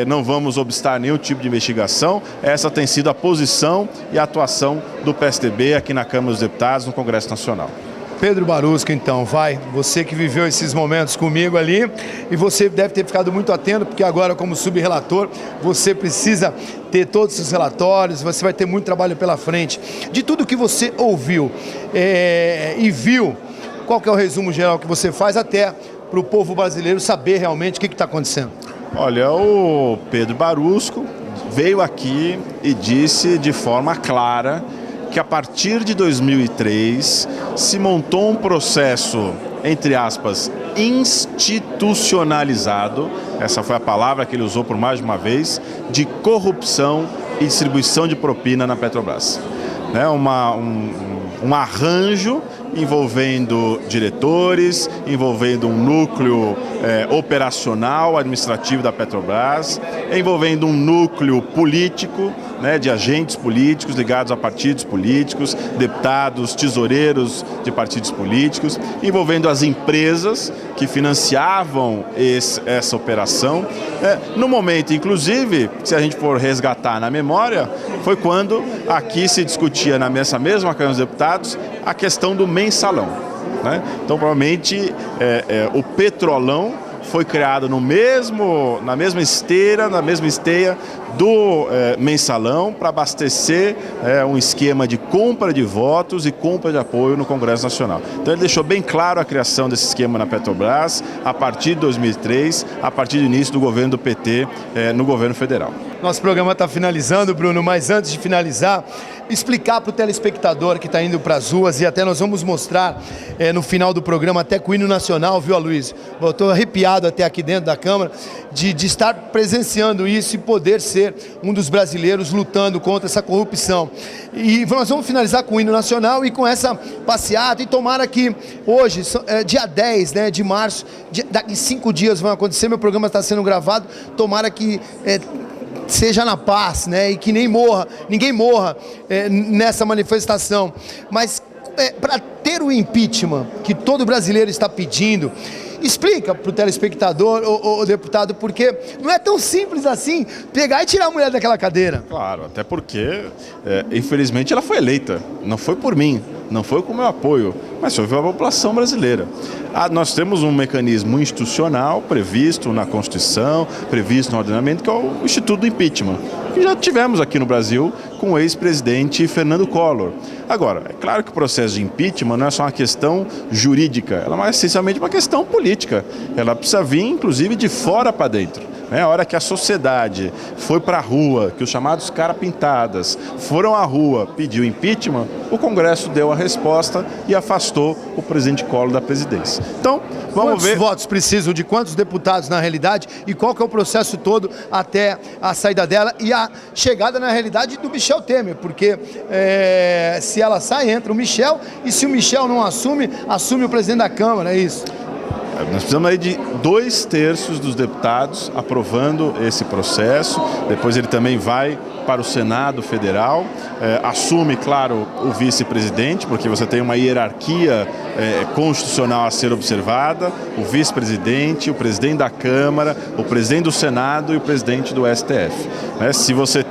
não vamos obstar nenhum tipo de investigação, essa tem sido a posição e a atuação do PSDB aqui na Câmara dos Deputados, no Congresso Nacional. Pedro Barusco, então, você que viveu esses momentos comigo ali, e você deve ter ficado muito atento, porque agora, como subrelator, você precisa ter todos os relatórios, você vai ter muito trabalho pela frente. De tudo que você ouviu e viu, qual que é o resumo geral que você faz até para o povo brasileiro saber realmente o que está acontecendo? Olha, o Pedro Barusco veio aqui e disse de forma clara que a partir de 2003 se montou um processo, entre aspas, institucionalizado, essa foi a palavra que ele usou por mais de uma vez, de corrupção e distribuição de propina na Petrobras. um arranjo envolvendo diretores, envolvendo um núcleo operacional, administrativo da Petrobras, envolvendo um núcleo político, né, de agentes políticos ligados a partidos políticos, deputados, tesoureiros de partidos políticos, envolvendo as empresas que financiavam essa operação. No momento, inclusive, se a gente for resgatar na memória, foi quando aqui se discutia nessa mesma Câmara dos Deputados a questão do mensalão, né? Então, provavelmente, o Petrolão foi criado na mesma esteia do mensalão para abastecer um esquema de compra de votos e compra de apoio no Congresso Nacional. Então ele deixou bem claro a criação desse esquema na Petrobras a partir de 2003, a partir do início do governo do PT no governo federal. Nosso programa está finalizando, Bruno, mas antes de finalizar, explicar para o telespectador que está indo para as ruas, e até nós vamos mostrar no final do programa, até com o hino nacional, viu, Aloysio? Eu estou arrepiado até aqui dentro da Câmara de estar presenciando isso e poder ser um dos brasileiros lutando contra essa corrupção. E nós vamos finalizar com o hino nacional e com essa passeata, e tomara que hoje, dia 10, né, de março, daqui 5 dias vão acontecer, meu programa está sendo gravado, tomara que seja na paz, né, e que ninguém morra nessa manifestação. Mas para ter o impeachment que todo brasileiro está pedindo, explica para o telespectador, o deputado, porque não é tão simples assim pegar e tirar a mulher daquela cadeira. Claro, até porque, infelizmente, ela foi eleita. Não foi por mim, não foi com o meu apoio, mas foi pela população brasileira. Nós temos um mecanismo institucional previsto na Constituição, previsto no ordenamento, que é o Instituto do Impeachment, que já tivemos aqui no Brasil com o ex-presidente Fernando Collor. Agora, é claro que o processo de impeachment não é só uma questão jurídica, ela é essencialmente uma questão política. Ela precisa vir, inclusive, de fora para dentro. A hora que a sociedade foi para a rua, que os chamados cara pintadas foram à rua pedir o impeachment, o Congresso deu a resposta e afastou o presidente Collor da presidência. Então, vamos ver... Quantos votos precisam de quantos deputados na realidade e qual que é o processo todo até a saída dela e a chegada na realidade do Michel Temer, porque se ela sai, entra o Michel, e se o Michel não assume o presidente da Câmara, é isso. Nós precisamos aí de 2/3 dos deputados aprovando esse processo. Depois ele também vai para o Senado Federal, assume, claro, o vice-presidente, porque você tem uma hierarquia constitucional a ser observada, o vice-presidente, o presidente da Câmara, o presidente do Senado e o presidente do STF. Se você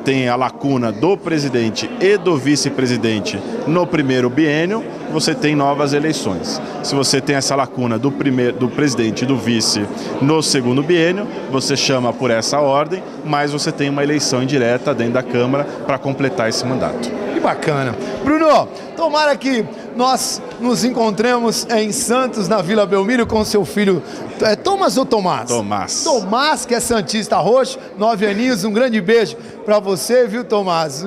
tem a lacuna do presidente e do vice-presidente no primeiro biênio, você tem novas eleições. Se você tem essa lacuna do presidente e do vice no segundo biênio, você chama por essa ordem, mas você tem uma eleição indireta dentro da Câmara para completar esse mandato. Que bacana. Bruno, tomara que nós nos encontremos em Santos, na Vila Belmiro, com seu filho, Tomás ou Tomás? Tomás. Tomás, que é santista roxo, 9 aninhos, um grande beijo para você, viu, Tomás?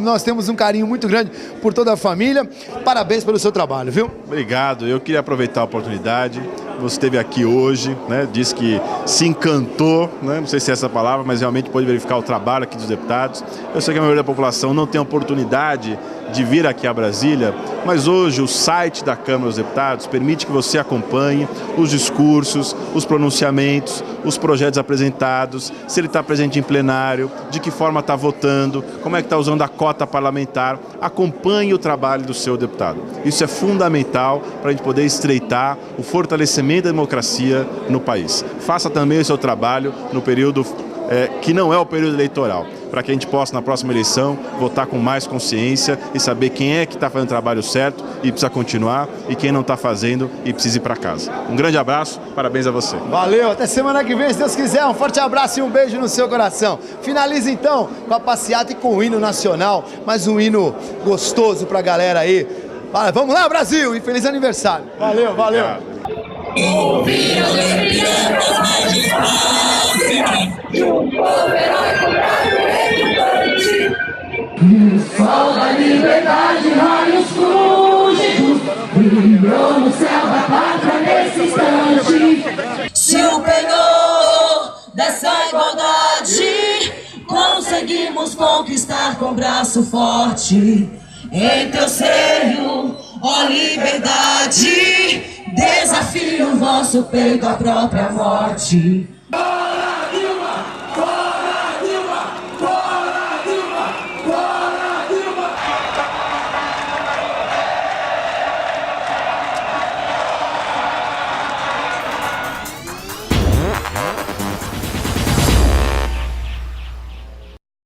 Nós temos um carinho muito grande por toda a família. Parabéns pelo seu trabalho, viu? Obrigado. Eu queria aproveitar a oportunidade. Você esteve aqui hoje, né? Disse que se encantou, né? Não sei se é essa palavra, mas realmente pode verificar o trabalho aqui dos deputados. Eu sei que a maioria da população não tem oportunidade de vir aqui a Brasília, mas hoje o site da Câmara dos Deputados permite que você acompanhe os discursos, os pronunciamentos, os projetos apresentados, se ele está presente em plenário, de que forma está votando, como é que está usando a cota parlamentar. Acompanhe o trabalho do seu deputado. Isso é fundamental para a gente poder estreitar o fortalecimento da democracia no país. Faça também o seu trabalho no período que não é o período eleitoral, para que a gente possa, na próxima eleição, votar com mais consciência e saber quem é que está fazendo o trabalho certo e precisa continuar, e quem não está fazendo e precisa ir para casa. Um grande abraço, parabéns a você. Valeu, até semana que vem, se Deus quiser. Um forte abraço e um beijo no seu coração. Finaliza então com a passeata e com o hino nacional, mais um hino gostoso para a galera aí. Vamos lá, Brasil, e feliz aniversário. Valeu, valeu. Ouvir as esperanças mais fáceis de um povo heróico, bravo, exultante. O sol da liberdade, raios fúlgidos, brilhou no céu da pátria nesse instante. Se o penhor dessa igualdade conseguimos conquistar com braço forte, em teu seio, ó liberdade, desafio o vosso peito à própria morte.